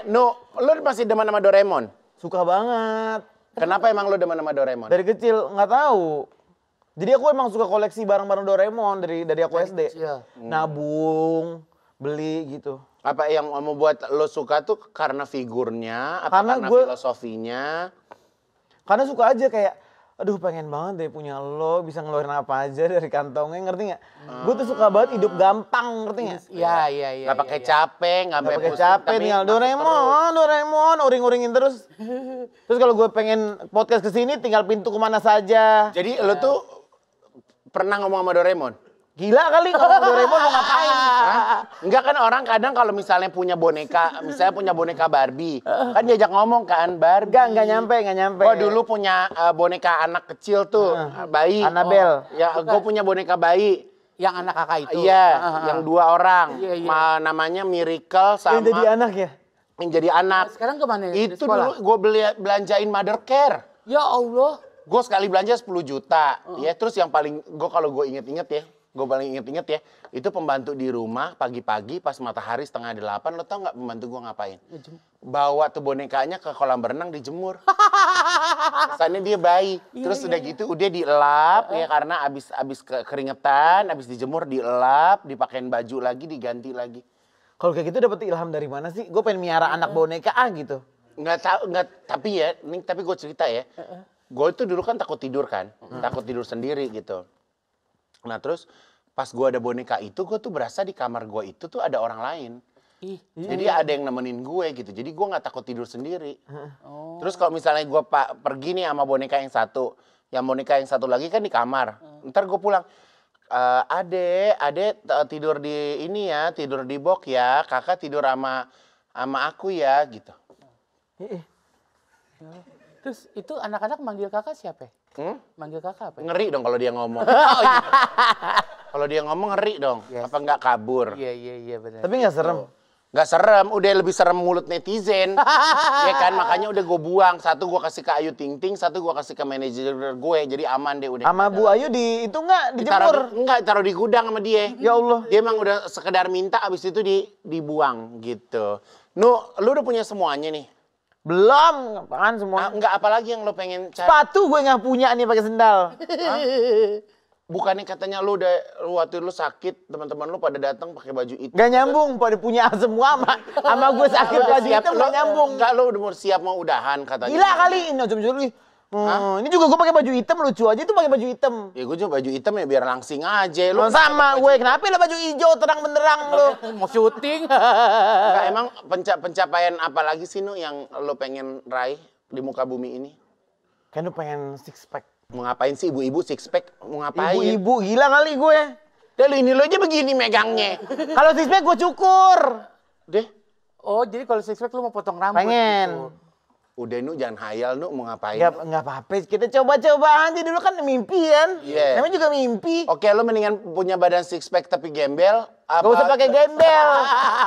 Nu, lo masih demen sama Doraemon? Suka banget. Kenapa emang lo demen sama Doraemon? Dari kecil nggak tahu. Jadi aku emang suka koleksi barang-barang Doraemon dari aku SD. kecil. Nabung, beli gitu. Apa yang mau buat lo suka tuh karena figurnya, apa Karena karena gue- filosofinya? Karena suka aja kayak, aduh pengen banget deh punya lo, bisa ngeluarin apa aja dari kantongnya, ngerti nggak? Gue tuh suka banget hidup gampang, ngerti nggak? Iya, iya, iya. Nggak pakai capek, nggak Gak pakai pusing, capek, tapi tinggal masuk terus. Doraemon, uring-uringin terus. Terus kalau gue pengen podcast kesini, tinggal pintu kemana saja. Jadi lo tuh pernah ngomong sama Doraemon? Gila kali kalau Doraemon mau ngapain? Hah? Enggak kan orang kadang kalau misalnya punya boneka, misalnya punya boneka Barbie, kan diajak ngomong kan Barbie. Enggak nyampe. Oh dulu punya boneka anak kecil tuh, bayi. Annabelle. Ya, gue punya boneka bayi. Yang anak kakak itu. Iya, yang 2 orang. Iya, iya. Namanya Miracle sama Yang jadi anak ya? yang jadi anak. Sekarang kemana? Di Itu sekolah? dulu gue belanjain mother care. Ya Allah. Gue sekali belanja 10 juta. Ya, terus yang paling gue kalau gue inget-inget ya, gue paling inget-inget ya, itu pembantu di rumah pagi-pagi pas matahari 7:30, lo tau nggak pembantu gue ngapain? Bawa tuh bonekanya ke kolam berenang dijemur. Kesannya dia bayi. Terus udah gitu udah dielap ya karena abis keringetan, abis dijemur dielap, dipakein baju lagi, diganti lagi. Kalau kayak gitu dapet ilham dari mana sih? Gue pengen miara anak boneka gitu. Nggak tahu, tapi ya, tapi gue cerita ya. Gue itu dulu kan takut tidur kan, takut tidur sendiri gitu. Nah terus pas gue ada boneka itu, gue tuh berasa di kamar gue itu tuh ada orang lain. Ih. Jadi ada yang nemenin gue gitu. Jadi gue nggak takut tidur sendiri. Oh. Terus kalau misalnya gue pergi nih sama boneka yang satu, yang boneka yang satu lagi kan di kamar. Ntar gue pulang, Ade tidur di ini ya, tidur di box ya. Kakak tidur sama aku ya gitu. Terus itu anak-anak manggil kakak siapa? Hmm? Manggil kakak apa? Ngeri dong kalau dia ngomong. Kalau dia ngomong ngeri dong. Yes. Apa nggak kabur? Iya benar. Tapi nggak serem. Nggak serem, udah lebih serem mulut netizen. Ya kan, makanya udah gue buang. Satu gue kasih ke Ayu Ting Ting, satu gue kasih ke manajer gue. Jadi aman deh udah. Sama Bu Ayu itu nggak dijemur? Enggak, taruh di gudang sama dia. Ya Allah. Dia emang udah sekedar minta, abis itu dibuang gitu. Nu, lu udah punya semuanya nih? Belum, apaan semua? Enggak, apalagi yang lo pengen cari? Sepatu gue nggak punya nih pakai sendal. Bukannya katanya lu waktu lu sakit, teman-teman lu pada datang pakai baju itu. Gak nyambung, pada punya semua sama gue sakit baju itu gak nyambung. Enggak, lu udah siap mau udahan katanya. Gila kali, ini ini juga gue pakai baju hitam, lucu aja tuh pakai baju hitam. Ya gue juga baju hitam ya biar langsing aja. Lu sama gue, kenapa lo baju hijau terang benderang lo? Mau syuting. Enggak, emang pencapaian apa lagi sih Nu yang lo pengen raih di muka bumi ini? Kan lu pengen six pack. Mau ngapain sih ibu-ibu six pack? Mau ngapain? Ibu-ibu gila kali gue. Deh lu ini lo aja begini megangnya. Kalau six pack gue cukur. Deh. Oh, jadi kalau six pack lu mau potong rambut Pengen. gitu. Udah Nu jangan hayal Nu mau ngapain? Nggak apa-apa, kita coba-coba aja dulu kan mimpian. Iya. Namanya juga mimpi. Oke, lo mendingan punya badan six pack tapi gembel. Gak usah pakai gembel.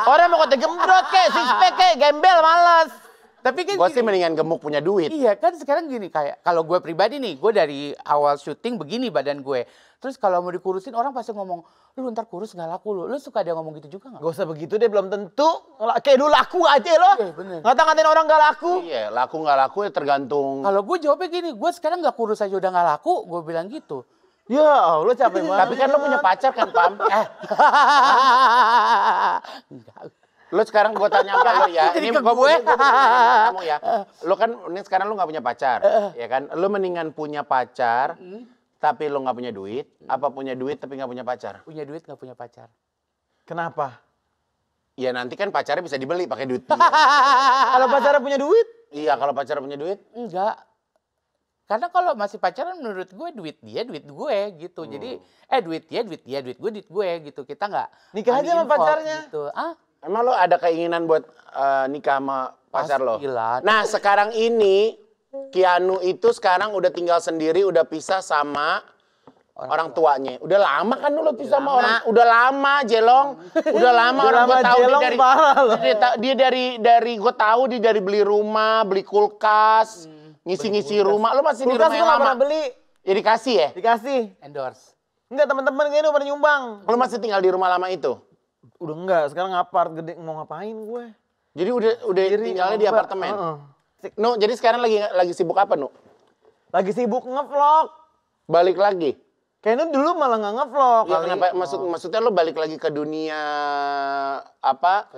Orang mau kata gembrot kayak six pack kayak gembel males. Tapi kan Gue sih mendingan gemuk punya duit. iya kan sekarang gini, kayak kalau gue pribadi nih, gue dari awal syuting begini badan gue. Terus kalau mau dikurusin orang pasti ngomong, lu ntar kurus nggak laku lu. Lu suka dia ngomong gitu juga nggak? Gak usah begitu deh, belum tentu. Kayak dulu laku aja loh. Iya, bener. Ngata-ngatain orang gak laku. Iya, laku nggak laku ya tergantung. Kalau gue jawabnya gini, gue sekarang nggak kurus aja udah nggak laku, gue bilang gitu. Ya Allah, capek banget. Tapi kan lo punya pacar kan, Pam? Enggak. Lo sekarang gue tanya sama lo ya. Jadi Ini ke gue gue. kamu ya. Lo kan ini sekarang lo nggak punya pacar, ya kan? Lo mendingan punya pacar, tapi lo nggak punya duit, apa punya duit tapi nggak punya pacar? Punya duit nggak punya pacar. Kenapa? Ya nanti kan pacarnya bisa dibeli pakai duit dia. Kalau pacarnya punya duit? Iya, kalau pacar punya duit. Enggak. Karena kalau masih pacaran menurut gue duit dia duit gue gitu. Jadi duit gue duit gue gitu. Kita nggak Nikah aja sama involved pacarnya. Gitu. Emang lo ada keinginan buat nikah sama pacar lo? Pastilah. Nah, sekarang ini Keanu itu sekarang udah tinggal sendiri, udah pisah sama orang tuanya. Udah lama kan lo pisah sama orang? Udah lama, Jelong. Udah lama Udah orang gue lama, tahu Jelong dia dari parah loh. dia dari gue tahu dia dari beli rumah, beli kulkas, ngisi-ngisi rumah. Lo masih di Kulkas rumah gue yang gak lama? pernah beli. Ya dikasih ya? Dikasih. Endorse. Enggak, teman-teman kayaknya pada nyumbang. Lo masih tinggal di rumah lama itu? Udah enggak, sekarang apart gede, mau ngapain gue? Jadi udah tinggalnya di apartemen. No, jadi sekarang lagi sibuk apa, Nu? Lagi sibuk ngevlog. Balik lagi. Kayaknya dulu malah nggak ngevlog. Ya, kenapa? Maksudnya lo balik lagi ke dunia apa?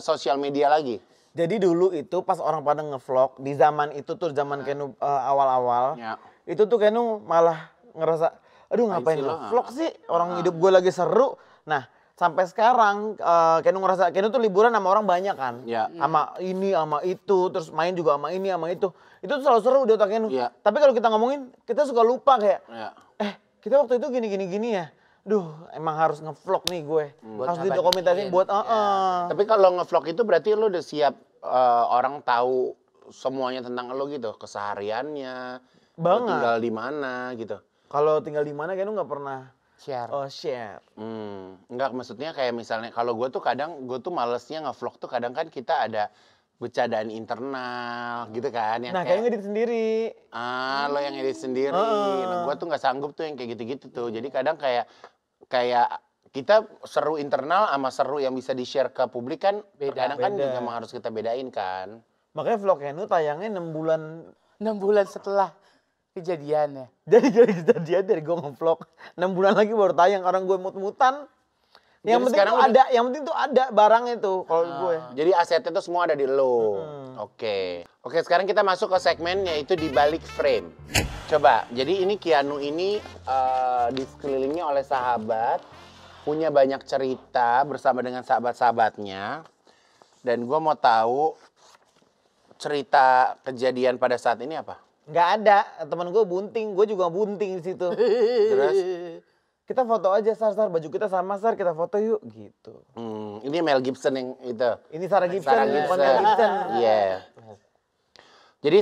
Sosial media lagi. Jadi dulu itu pas orang pada ngevlog di zaman itu tuh zaman Kenu awal-awal. Ya. Itu tuh Kenu malah ngerasa, aduh ngapain sih lo? ngevlog sih? Orang hidup gue lagi seru. Nah, sampai sekarang Kenu ngerasa Kenu tuh liburan sama orang banyak kan. Ya. Sama ini, sama itu, terus main juga sama ini, sama itu. Itu tuh selalu seru di otak Kenu. Ya. Tapi kalau kita ngomongin, kita suka lupa kayak, Ya. kita waktu itu gini ya. Duh, emang harus ngevlog nih gue. Harus didokumentasiin buat Tapi kalau ngevlog itu berarti lo udah siap orang tahu semuanya tentang lo gitu, kesehariannya, lo Banget. tinggal di mana gitu. Kalau tinggal di mana Kenu nggak pernah Share. share. Enggak, maksudnya kayak misalnya kalau gue tuh malesnya ngevlog tuh kadang kan kita ada bercandaan internal gitu kan ya. Nah, kayaknya ngedit sendiri. Lo yang edit sendiri. Nah, gue tuh nggak sanggup tuh yang kayak gitu-gitu tuh. Jadi kadang kayak kita seru internal sama seru yang bisa di-share ke publik kan kadang kan juga emang harus kita bedain kan. Makanya vlog Kenu tayangnya 6 bulan. 6 bulan setelah kejadiannya. Jadi kejadian dari gue ngevlog 6 bulan lagi baru tayang. Orang gue mut-mutan. Yang Jadi penting sekarang tuh ada, yang penting tuh ada barangnya tuh kalau gue. Jadi asetnya tuh semua ada di lo. Oke, sekarang kita masuk ke segmen yaitu di balik frame. Coba, jadi ini Keanu ini di sekelilingi oleh sahabat, punya banyak cerita bersama dengan sahabat-sahabatnya. Dan gue mau tahu cerita kejadian pada saat ini apa? Nggak ada, teman gue bunting, gue juga bunting di situ. Terus? Kita foto aja, Sar, baju kita sama, Sar, kita foto yuk, gitu. Ini Mel Gibson yang itu. Ini Sarah Gibson, Sarah bukan Mel Gibson. Iya. Jadi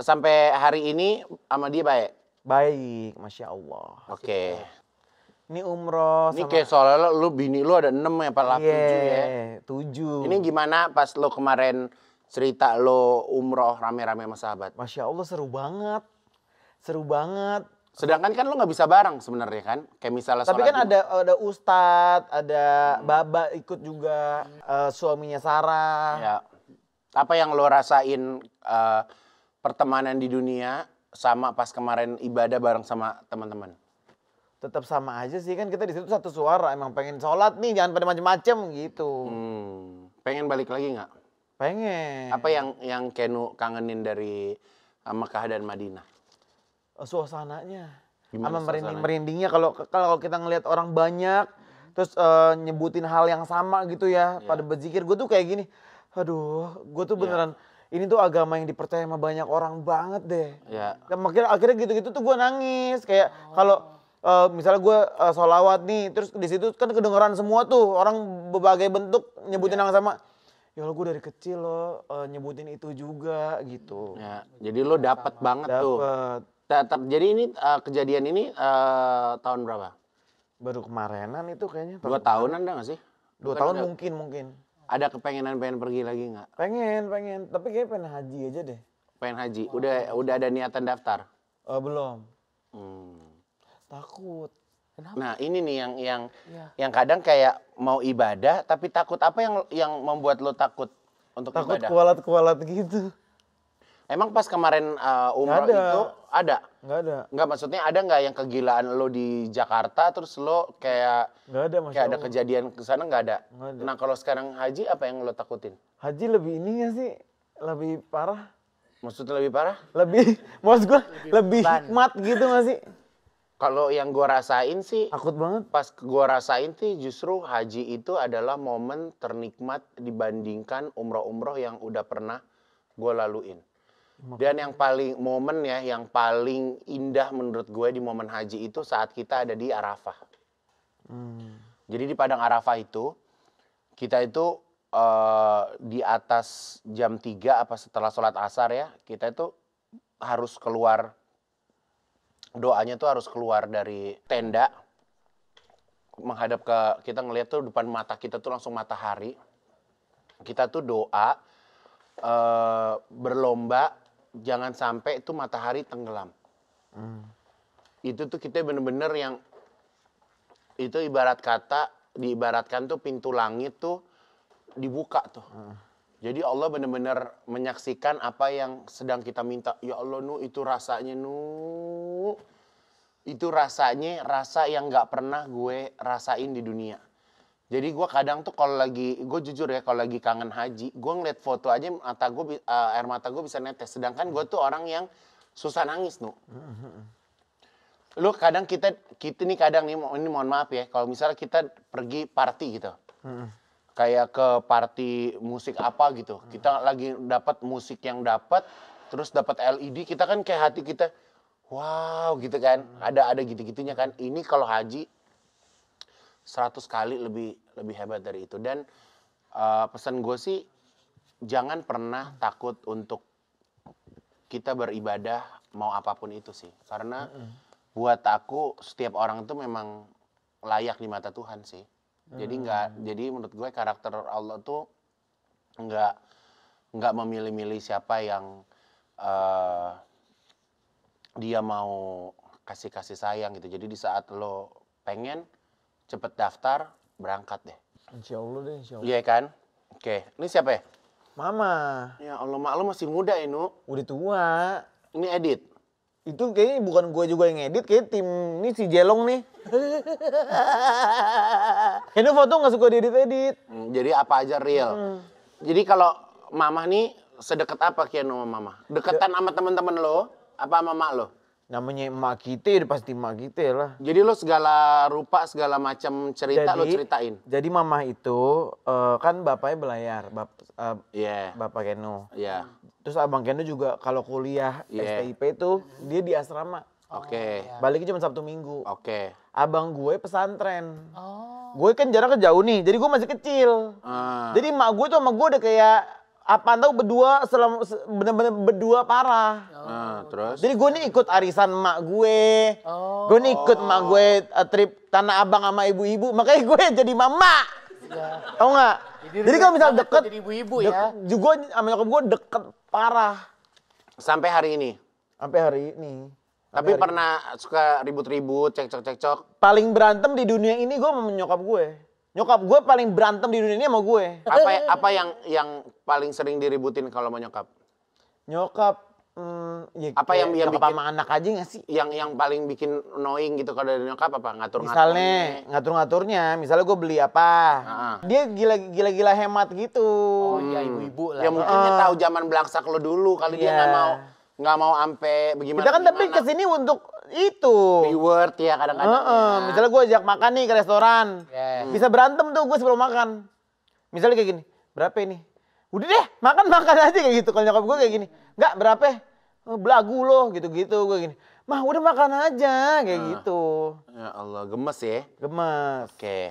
sampai hari ini sama dia baik? Baik, Masya Allah. Oke. Ini umroh Ini sama kayak soalnya lu bini lu ada 6 ya, apa 7 ya. 7. Ini gimana pas lo kemarin cerita lo umroh rame-rame sama sahabat? Masya Allah seru banget. Seru banget. Sedangkan kan lo nggak bisa bareng sebenarnya kan? Kayak misalnya Tapi sholat kan ada Ustadz, ada Baba ikut juga, suaminya Sarah. Ya. Apa yang lo rasain pertemanan di dunia sama pas kemarin ibadah bareng sama teman-teman? Tetap sama aja sih, kan kita di situ satu suara, emang pengen sholat nih, jangan pada macem-macem gitu. Pengen balik lagi nggak? Pengen. Apa yang Kenu kangenin dari Mekah dan Madinah? Suasananya. Gimana Sama suasananya? merindingnya kalau kita ngelihat orang banyak terus nyebutin hal yang sama gitu ya, pada berzikir, gue tuh kayak gini, aduh, gue tuh beneran ini tuh agama yang dipercaya sama banyak orang banget deh. Ya. Dan akhirnya gitu-gitu tuh gue nangis kayak kalau misalnya gue sholawat nih, terus di situ kan kedengeran semua tuh orang berbagai bentuk nyebutin yang sama. Ya Allah, gue dari kecil loh nyebutin itu juga gitu. Ya, jadi lo dapet banget tuh. Dapet. Jadi ini kejadian ini tahun berapa? Baru kemarinan itu kayaknya. 2 tahunan dah nggak sih? 2 tahun mungkin. Ada kepengenan pengen pergi lagi nggak? Pengen. Tapi kayaknya pengen haji aja deh. Pengen haji? Udah ada niatan daftar? Belum. Hmm. Takut. Kenapa? Nah ini nih yang kadang kayak mau ibadah tapi takut. Apa yang membuat lo takut untuk Takut ibadah? kualat-kualat gitu. Emang pas kemarin umroh Nggak ada. itu ada? Nggak ada. Nggak, maksudnya ada nggak yang kegilaan lo di Jakarta terus lo kayak Nggak ada, Masya kayak ada Allah. kejadian ke sana? Nggak ada. Nggak ada. Nah kalau sekarang haji apa yang lo takutin? Haji lebih ini nggak sih? Lebih parah? Maksudnya lebih parah? Maksud gue lebih hikmat gitu nggak sih? Kalau yang gua rasain sih, Takut banget. pas gua rasain sih justru haji itu adalah momen ternikmat dibandingkan umroh-umroh yang udah pernah gua laluin. Dan yang paling indah menurut gue di momen haji itu saat kita ada di Arafah. Jadi di padang Arafah itu, kita itu di atas jam 3 apa setelah sholat asar ya, kita itu harus keluar, doanya tuh harus keluar dari tenda, menghadap ke, kita ngeliat tuh depan mata kita tuh langsung matahari. Kita tuh doa, berlomba, jangan sampai itu matahari tenggelam. Itu tuh kita bener-bener yang, itu diibaratkan tuh pintu langit tuh dibuka tuh. Jadi Allah bener-bener menyaksikan apa yang sedang kita minta. Ya Allah itu rasanya itu rasanya rasa yang gak pernah gue rasain di dunia. Jadi gue kadang tuh kalau lagi, gue jujur ya kalau lagi kangen haji, gue ngeliat foto aja air mata gue bisa netes. Sedangkan gue tuh orang yang susah nangis Lu kadang kita nih kadang nih, ini mohon maaf ya, kalau misalnya kita pergi party gitu. Kayak ke party musik apa gitu. Kita lagi dapat musik yang dapat, terus dapat LED, kita kan kayak hati kita, wow gitu kan. Ada gitu-gitunya kan. Ini kalau haji 100 kali lebih hebat dari itu. Dan pesan gue sih, jangan pernah takut untuk kita beribadah mau apapun itu sih. Karena buat aku setiap orang tuh memang layak di mata Tuhan sih. Jadi menurut gue karakter Allah tuh nggak memilih-milih siapa yang dia mau kasih sayang gitu. Jadi di saat lo pengen cepet daftar, berangkat deh. Insya Allah deh, insya Allah. Iya kan? Oke, ini siapa ya? Mama. Ya Allah, mak lo masih muda ya, Nu. Udah tua. Ini edit. Itu kayaknya bukan gue juga yang edit, kayak tim ini si Jelong nih. Ini foto nggak suka diedit-edit. Jadi apa aja real. Jadi kalau Mama nih sedekat apa Kiano sama Mama? Deketan sama teman-teman lo, apa sama mak lo? Namanya emak kita, udah pasti emak kita lah. Jadi lo segala rupa, segala macam cerita lo ceritain? Jadi mama itu kan bapaknya belayar, Iya. Bapak Keno. Iya. Terus abang Keno juga kalau kuliah STIP itu dia di asrama. Oke. Baliknya cuma Sabtu Minggu. Oke. Abang gue pesantren. Gue kan jaraknya jauh nih, jadi gue masih kecil. Jadi emak gue tuh sama gue udah kayak apaan tahu berdua bener-bener berdua parah. Terus? Jadi gue nih ikut arisan emak gue. Gue nih ikut emak gue trip Tanah Abang sama ibu-ibu. Makanya gue jadi mama. Tau nggak? Jadi kalau misal deket, jadi ibu-ibu ya. juga sama nyokap gue deket parah. Sampai hari ini? Sampai hari ini. Tapi pernah suka ribut-ribut, cekcok-cekcok? Paling berantem di dunia ini gue sama nyokap gue. Nyokap gue paling berantem di dunia ini sama gue. Apa yang paling sering diributin kalau mau nyokap? Nyokap, ya Apa yang nyokap bikin- sama anak aja gak sih? Yang paling bikin annoying gitu kalau dari nyokap apa? Misalnya ngatur-ngaturnya, misalnya gue beli apa, dia gila-gila hemat gitu. Oh iya, ibu-ibu lah. Ya mungkin dia tahu zaman belangsak lo dulu kali dia nggak mau ampe bagaimana. Kita kan tapi kesini untuk itu. reward ya kadang-kadang. Misalnya gue ajak makan nih ke restoran, bisa berantem tuh gue sebelum makan. Misalnya kayak gini, berapa ini? Udah deh, makan aja kayak gitu. Kalau nyokap gue kayak gini, enggak berapa? Belagu loh gitu-gitu gue gini. Mah udah makan aja kayak gitu. Ya Allah, gemes ya. Gemes. Oke.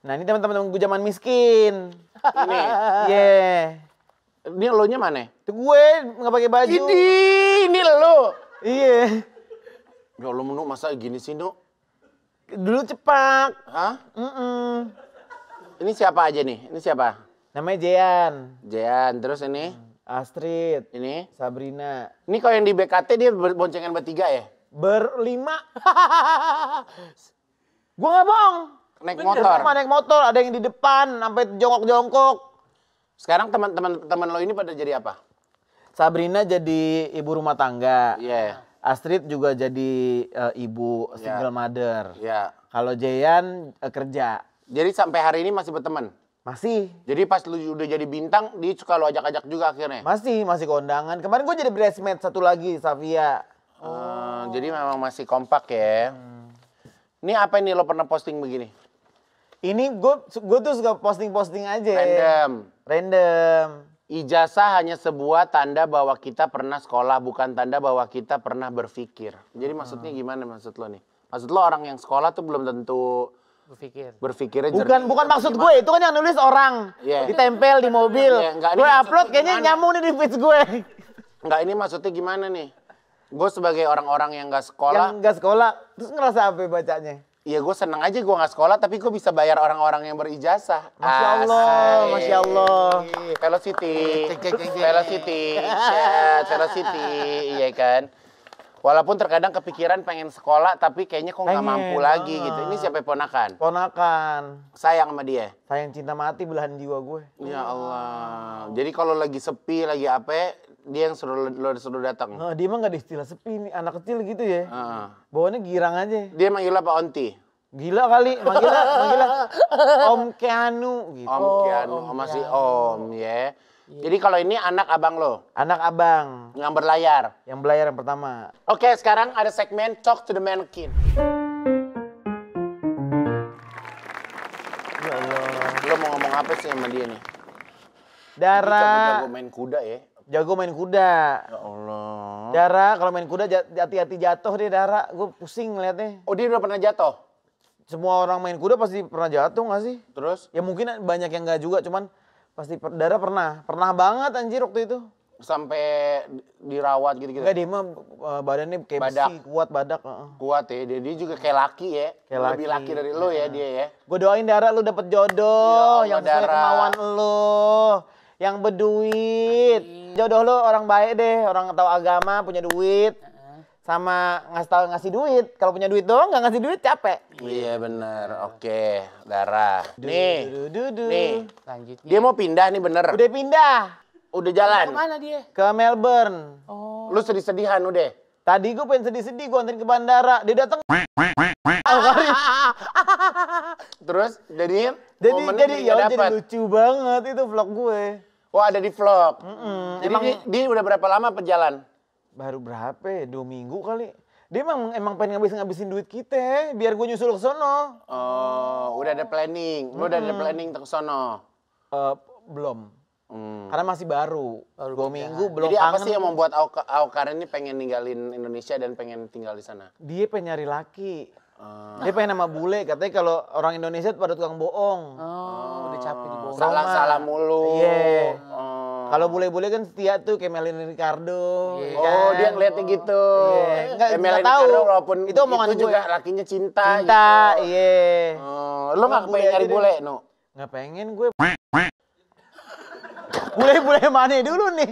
Nah ini teman-teman gue zaman miskin. Ini, Iya. ini elonya mana? Itu gue nggak pakai baju. Ini lo. Iya. Ya Allah, Menu, masa gini sih, Nu? Dulu cepak. Hah? Mm-mm. Ini siapa aja nih? Ini siapa? Namanya Jean, Jean, terus ini? Astrid, Ini? Sabrina. Ini kalau yang di BKT dia boncengan bertiga ya? Berlima. Gua nggak bohong. Naik Bener, motor? sama naik motor. Ada yang di depan sampai jongkok-jongkok. Sekarang teman-teman lo ini pada jadi apa? Sabrina jadi ibu rumah tangga. Iya. Astrid juga jadi ibu single mother. Iya. Kalau Jean kerja. Jadi sampai hari ini masih berteman? Masih. Jadi pas lu udah jadi bintang, dia suka lo ajak-ajak juga akhirnya? Masih kondangan. Kemarin gue jadi bridesmaid satu lagi, Safia. Jadi memang masih kompak ya. Ini apa ini lo pernah posting begini? Ini gue tuh suka posting-posting aja. Random. Ijazah hanya sebuah tanda bahwa kita pernah sekolah, bukan tanda bahwa kita pernah berpikir. Jadi maksudnya gimana maksud lo nih? Maksud lo orang yang sekolah tuh belum tentu berpikirnya jernih. Bukan maksud gue, itu kan yang nulis orang. Iya. Ditempel di mobil. Iya, Gue upload kayaknya nyambung nih di feed gue. Enggak, ini maksudnya gimana nih? Gue sebagai orang-orang yang nggak sekolah. Yang nggak sekolah, terus ngerasa apa bacanya? Iya, gue seneng aja gue nggak sekolah, tapi gue bisa bayar orang-orang yang berijazah. Masya Allah, Asik. Masya Allah. Velocity, iya kan. Walaupun terkadang kepikiran pengen sekolah, tapi kayaknya kok nggak mampu lagi gitu. Ini siapa ponakan? Ponakan. Sayang sama dia? Sayang cinta mati belahan jiwa gue. Ya Allah. Jadi kalau lagi sepi, lagi apa, dia yang suruh datang. Nah, dia mah nggak ada istilah sepi nih, anak kecil gitu ya. Heeh. Bawaannya girang aja. Dia manggil apa Onti? Gila kali, manggilnya Om Keanu gitu. Om Keanu, masih Om ya. Jadi kalau ini anak abang lo? Anak abang. Yang berlayar? Yang belayar yang pertama. Oke, sekarang ada segmen Talk to the Mannequin. Ya Allah. Lo mau ngomong apa sih sama dia nih? Dara. Jago main kuda ya? Jago main kuda. Ya Allah. Dara kalau main kuda hati-hati jatuh deh Dara. Gue pusing ngeliatnya. Oh, dia udah pernah jatuh? Semua orang main kuda pasti pernah jatuh gak sih? Terus? Ya mungkin banyak yang gak juga, cuman pasti Dara pernah. Pernah banget anjir waktu itu. Sampai dirawat gitu-gitu? Enggak, dia mah badannya kayak Badak. besi, kuat badak. Kuat ya, dia juga kayak laki ya? Kayak Lebih laki dari lo ya dia ya? Gue doain Dara lu dapet jodoh Ya Allah, yang sesuai Dara. kemauan lu. Yang berduit. Jodoh lu orang baik deh, orang tahu agama, punya duit. Sama ngasih duit. Kalau punya duit doang nggak ngasih duit capek. Iya bener, oke. Dara. Nih, nih. Lanjutnya. Dia mau pindah nih bener? Udah pindah Udah jalan? Kemana dia? ke Melbourne. Lu sedih-sedihan udah? Tadi gue pengen sedih-sedih, gue anterin ke bandara. Dia datang. Terus jadi Jadi lucu banget itu vlog gue. Oh, ada di vlog. Jadi Emang- dia udah berapa lama perjalanan? Baru berapa ya? 2 minggu kali. Dia emang pengen ngabisin duit kita, biar gue nyusul ke sono. Oh, udah ada planning. Lu udah ada planning ke sono. Belum. Karena masih baru. 2 minggu belum Jadi apa kangen. sih yang membuat Aukar ini pengen ninggalin Indonesia dan pengen tinggal di sana? Dia pengen nyari laki. Dia pengen sama bule, katanya kalau orang Indonesia tuh pada tukang bohong. Oh, udah capek dibohong. Salah mulu. Iya. Kalau bule-bule kan setia tuh kayak Melanie Ricardo. Iya. ya Oh, kan? dia ngeliatnya gitu. Iya, nggak Melanie tahu. Ricardo walaupun Itu omongan gue. juga lakinya cinta. Cinta, gitu. iya. Oh, lo nggak Bule pengen aja nyari deh. bule, no? Nggak pengen gue. Bule-bule mana dulu nih?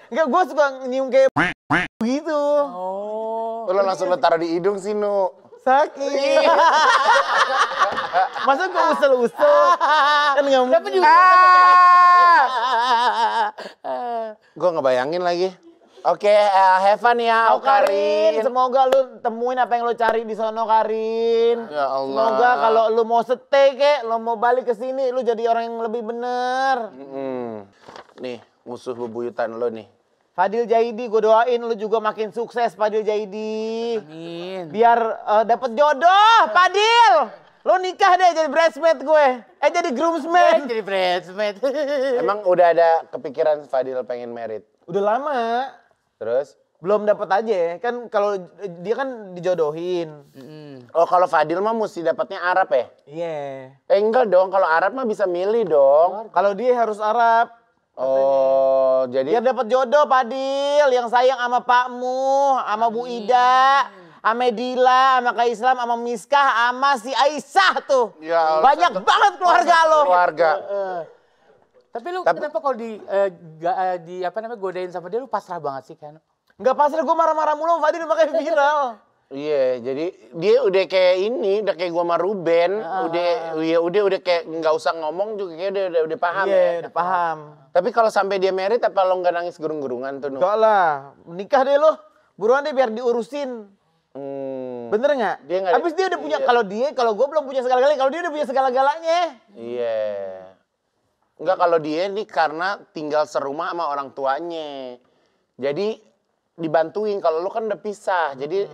Enggak, gue suka nyium kayak gitu. Oh. Lo langsung lo taruh di hidung sih, no. Sakit. Masa gue usel-usel? Kan nggak mungkin. Gue ngebayangin lagi. Oke, have fun ya, Oh, Karin, Karin. semoga lu temuin apa yang lu cari di sono, Karin. Ya Allah. Semoga kalau lu mau stay kek, lu mau balik ke sini, lu jadi orang yang lebih bener. Nih, musuh bebuyutan lo nih. Fadil Jaidi, gue doain lu juga makin sukses, Fadil Jaidi. Amin. Biar dapet jodoh, Fadil. Lu nikah deh jadi bridesmaid gue. Jadi groomsman. Jadi bridesmaid. Emang udah ada kepikiran Fadil pengen merit? Udah lama. Terus? Belum dapet aja. Kan kalau dia kan dijodohin. Oh, kalau Fadil mah mesti dapatnya Arab ya? Iya. Enggak dong, kalau Arab mah bisa milih dong. Kalau dia harus Arab. Oh, Biar jadi dapat jodoh, Padil, yang sayang sama Pakmu, sama Bu Ida, sama Dila, sama Kak Islam, sama Miskah, sama si Aisyah tuh. Ya Allah. Banyak banget keluarga lo. keluarga. Tapi lu kenapa kalau di apa namanya godain sama dia lu pasrah banget sih kan? Nggak pasrah, gue marah-marah mulu, Fadil makanya viral. Iya, jadi dia udah kayak ini, udah kayak gua sama Ruben, udah kayak nggak usah ngomong juga kayak udah paham Iya, ya. udah paham. Tapi kalau sampai dia merit apa lo nggak nangis gerung-gerungan tuh, Nu? Enggak lah, menikah deh lo. Buruan deh biar diurusin. Hmm, Bener nggak? Dia nggak- Habis dia udah punya, iya. kalau gue belum punya segala-galanya, kalau dia udah punya segala-galanya. Iya. Enggak, kalau dia nih karena tinggal serumah sama orang tuanya. Jadi dibantuin, kalau lu kan udah pisah. Jadi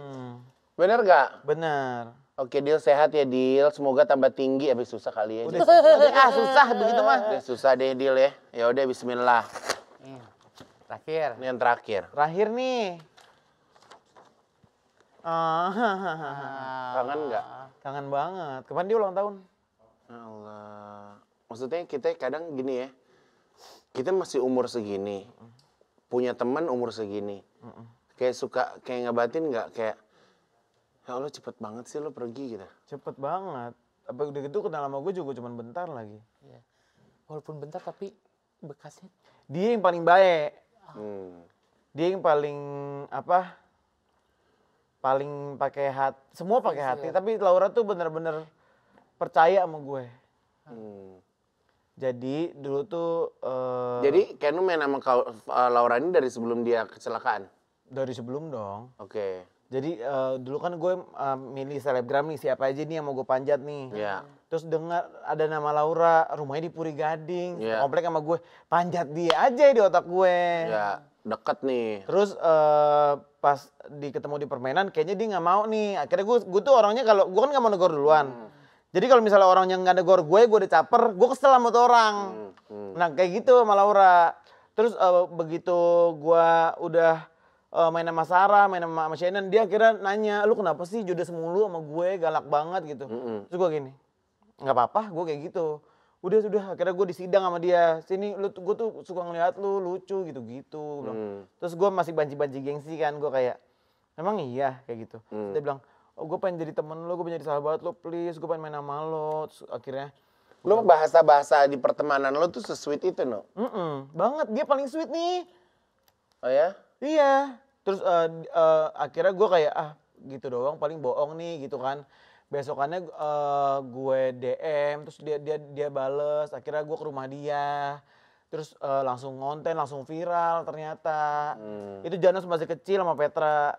bener nggak? Bener. Oke, Dil, sehat ya, Dil. Semoga tambah tinggi. Habis susah kali ya. Udah susah deh, susah begitu mah. Udah susah deh, Dil ya. Ya udah, bismillah. Terakhir. Ini yang terakhir. Terakhir nih. Kangen nggak? Kangen banget. Kapan dia ulang tahun? Ya Allah. Maksudnya kita kadang gini ya. Kita masih umur segini. Punya teman umur segini. Kayak suka, kayak ngebatin nggak? Kayak, ya Allah cepet banget sih lo pergi gitu. Cepet banget. Apa udah gitu kenal sama gue juga cuma bentar lagi. Iya. Walaupun bentar tapi bekasnya. Dia yang paling baik. Hmm. Dia yang paling apa? Paling pakai hati. Semua pakai hati. Tapi Laura tuh bener-bener percaya sama gue. Hmm. Jadi dulu tuh Jadi kayak lu main sama Laura ini dari sebelum dia kecelakaan? dari sebelum dong. Oke. Jadi dulu kan gue milih selebgram nih, siapa aja nih yang mau gue panjat nih. Iya. Terus dengar ada nama Laura, rumahnya di Puri Gading, Iya. komplek sama gue. Panjat dia aja di otak gue. Ya, deket nih. Terus pas ketemu di permainan, kayaknya dia nggak mau nih. Akhirnya gue tuh orangnya kalau gue kan nggak mau negor duluan. Jadi kalau misalnya orang yang nggak negor gue udah caper, gue kesel sama tuh orang. Nah kayak gitu sama Laura. Terus begitu gue udah main sama Sarah, main sama Shannon, dia akhirnya nanya, lu kenapa sih judes mulu sama gue, galak banget gitu. Terus gue gini, nggak apa-apa, gue kayak gitu. Udah, akhirnya gue disidang sama dia. Sini, gue tuh suka ngeliat lu, lucu gitu-gitu. Terus gue masih banci-banci gengsi kan, gue kayak, emang iya kayak gitu. Terus dia bilang, oh gue pengen jadi temen lo, gue pengen jadi sahabat lo, please, gue pengen main sama lo. Terus akhirnya, Lu bahasa-bahasa di pertemanan lu tuh se-sweet itu, No? banget, dia paling sweet nih. Oh ya? Iya. Terus akhirnya gue kayak gitu doang paling bohong nih gitu kan. Besokannya gue DM terus dia bales. Akhirnya gue ke rumah dia. Terus langsung ngonten, langsung viral ternyata. Itu Janus masih kecil sama Petra.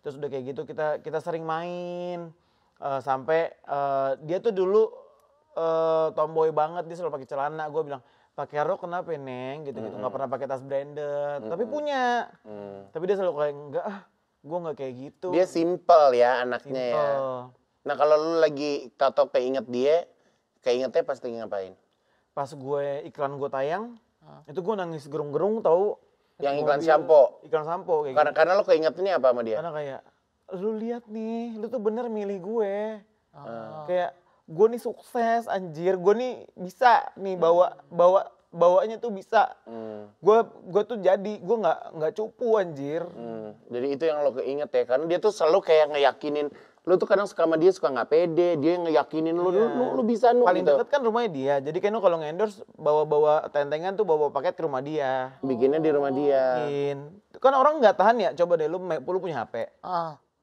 Terus udah kayak gitu kita sering main. Sampai dia tuh dulu tomboy banget, dia selalu pakai celana. Gue bilang, pakai rok kenapa Neng gitu-gitu, nggak pernah pakai tas branded, tapi punya. Tapi dia selalu kayak enggak gue nggak kayak gitu. Dia simple ya anaknya ya. Simple. Nah kalau lu lagi tato keinget dia, keingetnya pasti ngapain? Pas iklan gue tayang, itu gue nangis gerung-gerung tahu. Yang iklan sampo? Iklan sampo kayak gitu. Karena lu keingetnya apa sama dia? Karena kayak, lu lihat nih, lu tuh bener milih gue. Kayak gue nih sukses anjir, gue nih bisa nih bawa bawanya tuh bisa. Gue tuh jadi, gue nggak cupu anjir. Jadi itu yang lo keinget ya, karena dia tuh selalu kayak ngeyakinin, lo tuh kadang suka sama dia suka nggak pede, dia yang ngeyakinin lo, lu bisa nu Paling gitu. deket kan rumahnya dia, jadi kayaknya kalau nge-endorse bawa tentengan tuh bawa paket ke rumah dia. Bikinnya di rumah dia. Kan orang nggak tahan ya, coba deh lu punya HP.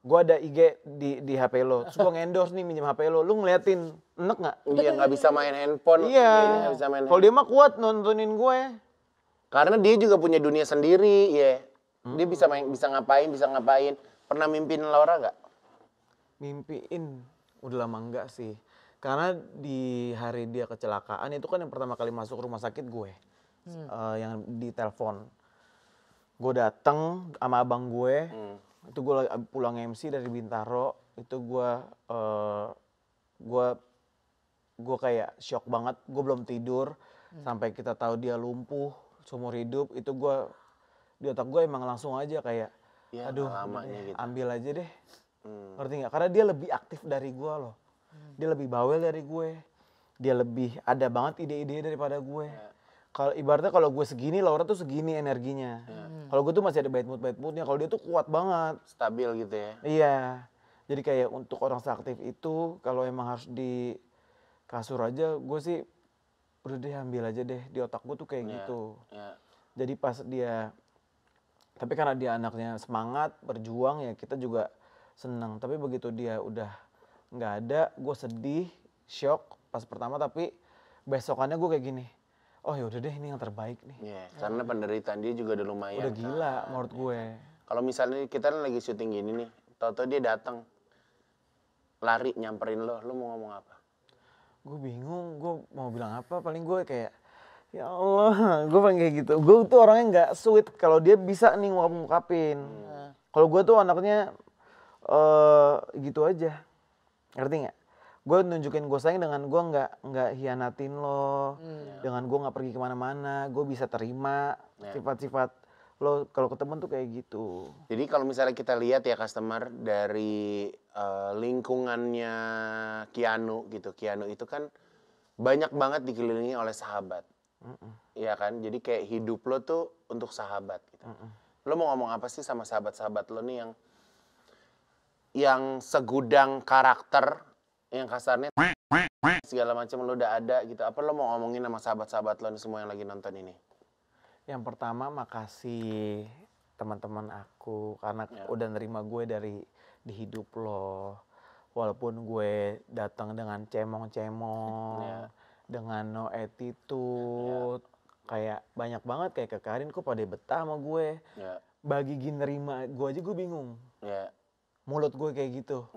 Gue ada IG di HP lo, terus gue nge-endorse nih minjem HP lo, lu ngeliatin, enek nggak? Dia nggak bisa main handphone. Iya, Nggak bisa main kalau dia mah kuat nontonin gue. Karena dia juga punya dunia sendiri, ya. Dia bisa main, bisa ngapain. Pernah mimpin Laura gak? Mimpiin, udah lama enggak sih. Karena di hari dia kecelakaan itu kan yang pertama kali masuk rumah sakit gue. Yang ditelepon. Gue dateng sama abang gue, itu gue lagi pulang MC dari Bintaro, itu gue kayak shock banget, gue belum tidur. Sampai kita tahu dia lumpuh seumur hidup, itu gue di otak gue emang langsung aja kayak Ya, aduh gitu. ambil aja deh. Ngerti nggak? Karena dia lebih aktif dari gue loh, dia lebih bawel dari gue, dia lebih ada banget ide-ide daripada gue. Kalau ibaratnya kalau gue segini, Laura tuh segini energinya. Kalau gue tuh masih ada bad moodnya, kalau dia tuh kuat banget, Stabil gitu ya. iya. Jadi kayak untuk orang seaktif itu kalau emang harus di kasur aja, gue sih udah deh ambil aja deh, di otak gue tuh kayak gitu. Jadi pas dia, tapi karena dia anaknya semangat, berjuang ya kita juga seneng. Tapi begitu dia udah nggak ada, gue sedih, shock pas pertama, tapi besokannya gue kayak gini, oh yaudah deh ini yang terbaik nih. Iya, karena penderitaan dia juga udah lumayan. Udah gila menurut gue. Kalau misalnya kita lagi syuting gini nih, tau-tau dia datang, lari nyamperin lo mau ngomong apa? Gue bingung, gue mau bilang apa, paling gue kayak, ya Allah, gue pengen kayak gitu. Gue tuh orangnya nggak sweet kalau dia bisa nih ngungkapin. Kalau gue tuh anaknya gitu aja, ngerti nggak? Gue nunjukin gue sayang dengan gue nggak hianatin lo, dengan gue nggak pergi kemana-mana, gue bisa terima sifat-sifat lo kalau ketemu tuh kayak gitu. Jadi kalau misalnya kita lihat ya customer dari lingkungannya Keanu gitu, Keanu itu kan banyak banget dikelilingi oleh sahabat. Iya kan, jadi kayak hidup lo tuh untuk sahabat gitu. Lo mau ngomong apa sih sama sahabat-sahabat lo nih yang segudang karakter, yang kasarnya segala macam lo udah ada gitu. Apa lo mau ngomongin sama sahabat-sahabat lo nih semua yang lagi nonton ini? Yang pertama makasih teman-teman aku karena udah nerima gue di hidup lo. Walaupun gue datang dengan cemong-cemong, dengan no attitude, kayak banyak banget kayak ke Karin kok pada betah sama gue. Bagi gini nerima gue aja gue bingung. Mulut gue kayak gitu.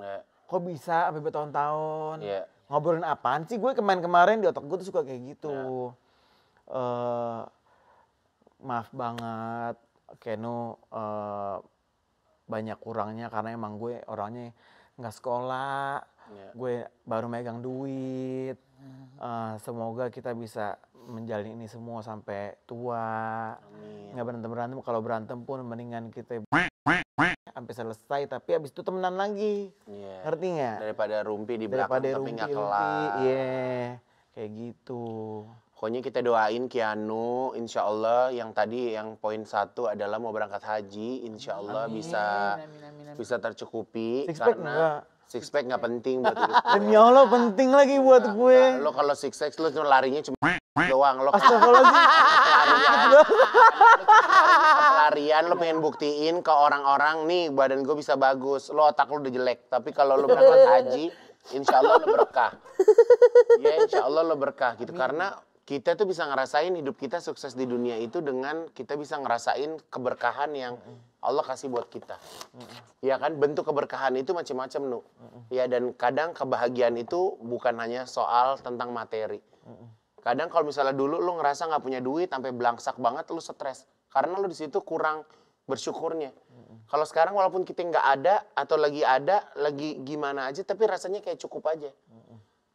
Kok bisa sampai bertahun-tahun? Ngobrolin apaan sih? Gue kemarin di otak gue tuh suka kayak gitu. Maaf banget, Keanu, banyak kurangnya karena emang gue orangnya nggak sekolah, gue baru megang duit. Semoga kita bisa menjalani ini semua sampai tua. Nggak berantem, kalau berantem pun mendingan kita sampai selesai, tapi abis itu temenan lagi. Ngerti nggak? Daripada rumpi di belakang tapi nggak kelar. Iya, kayak gitu. Pokoknya kita doain Keanu, insya Allah yang tadi yang poin 1 adalah mau berangkat haji, insya Allah bisa tercukupi. Six pack karena enggak? Six pack nggak penting buat hidup gue. Demi Allah penting lagi buat gue. Lo kalau six pack lo cuma larinya cuma doang. Lo pelarian, lo pengen buktiin ke orang-orang nih badan gue bisa bagus. Lo otak lo udah jelek, tapi kalau lo berangkat haji, insya Allah lo berkah. Ya insya Allah lo berkah gitu. Karena kita tuh bisa ngerasain hidup kita sukses di dunia itu dengan kita bisa ngerasain keberkahan yang Allah kasih buat kita. Ya kan, bentuk keberkahan itu macam-macam, Nu. Ya, dan kadang kebahagiaan itu bukan hanya soal tentang materi. Kadang kalau misalnya dulu lo ngerasa nggak punya duit sampai belangsak banget, lo stres karena lo di situ kurang bersyukurnya. Kalau sekarang walaupun kita nggak ada atau lagi gimana aja, tapi rasanya kayak cukup aja.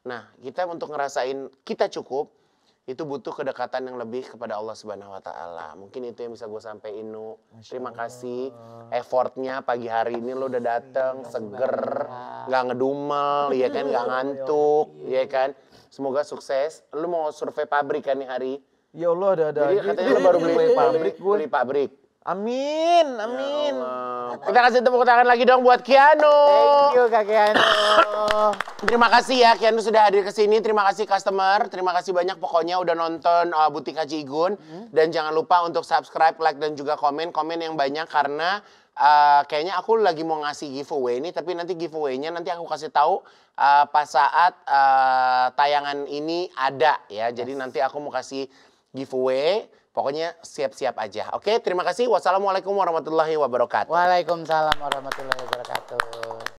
Nah, kita untuk ngerasain kita cukup, itu butuh kedekatan yang lebih kepada Allah Subhanahu wa Ta'ala. Mungkin itu yang bisa gue sampein, Nu. Terima kasih effortnya pagi hari ini lo udah dateng, seger, nggak ngedumel, ya kan, nggak ngantuk, ya kan. Semoga sukses. Lo mau survei pabrik kan nih hari? Ya Allah ada Jadi aja. katanya lu baru beli pabrik gue. Beli pabrik. Amin, amin. Kita kasih tepuk tangan lagi dong buat Keanu. Thank you Kak Keanu. Terima kasih ya Keanu sudah hadir ke sini. Terima kasih customer. Terima kasih banyak pokoknya udah nonton Butik Haji Igun. Dan jangan lupa untuk subscribe, like dan juga komen. Komen yang banyak karena kayaknya aku lagi mau ngasih giveaway ini, tapi nanti giveaway-nya nanti aku kasih tahu pas saat tayangan ini ada ya. Jadi nanti aku mau kasih giveaway. Pokoknya siap-siap aja. Oke, terima kasih. Wassalamualaikum warahmatullahi wabarakatuh. Waalaikumsalam warahmatullahi wabarakatuh.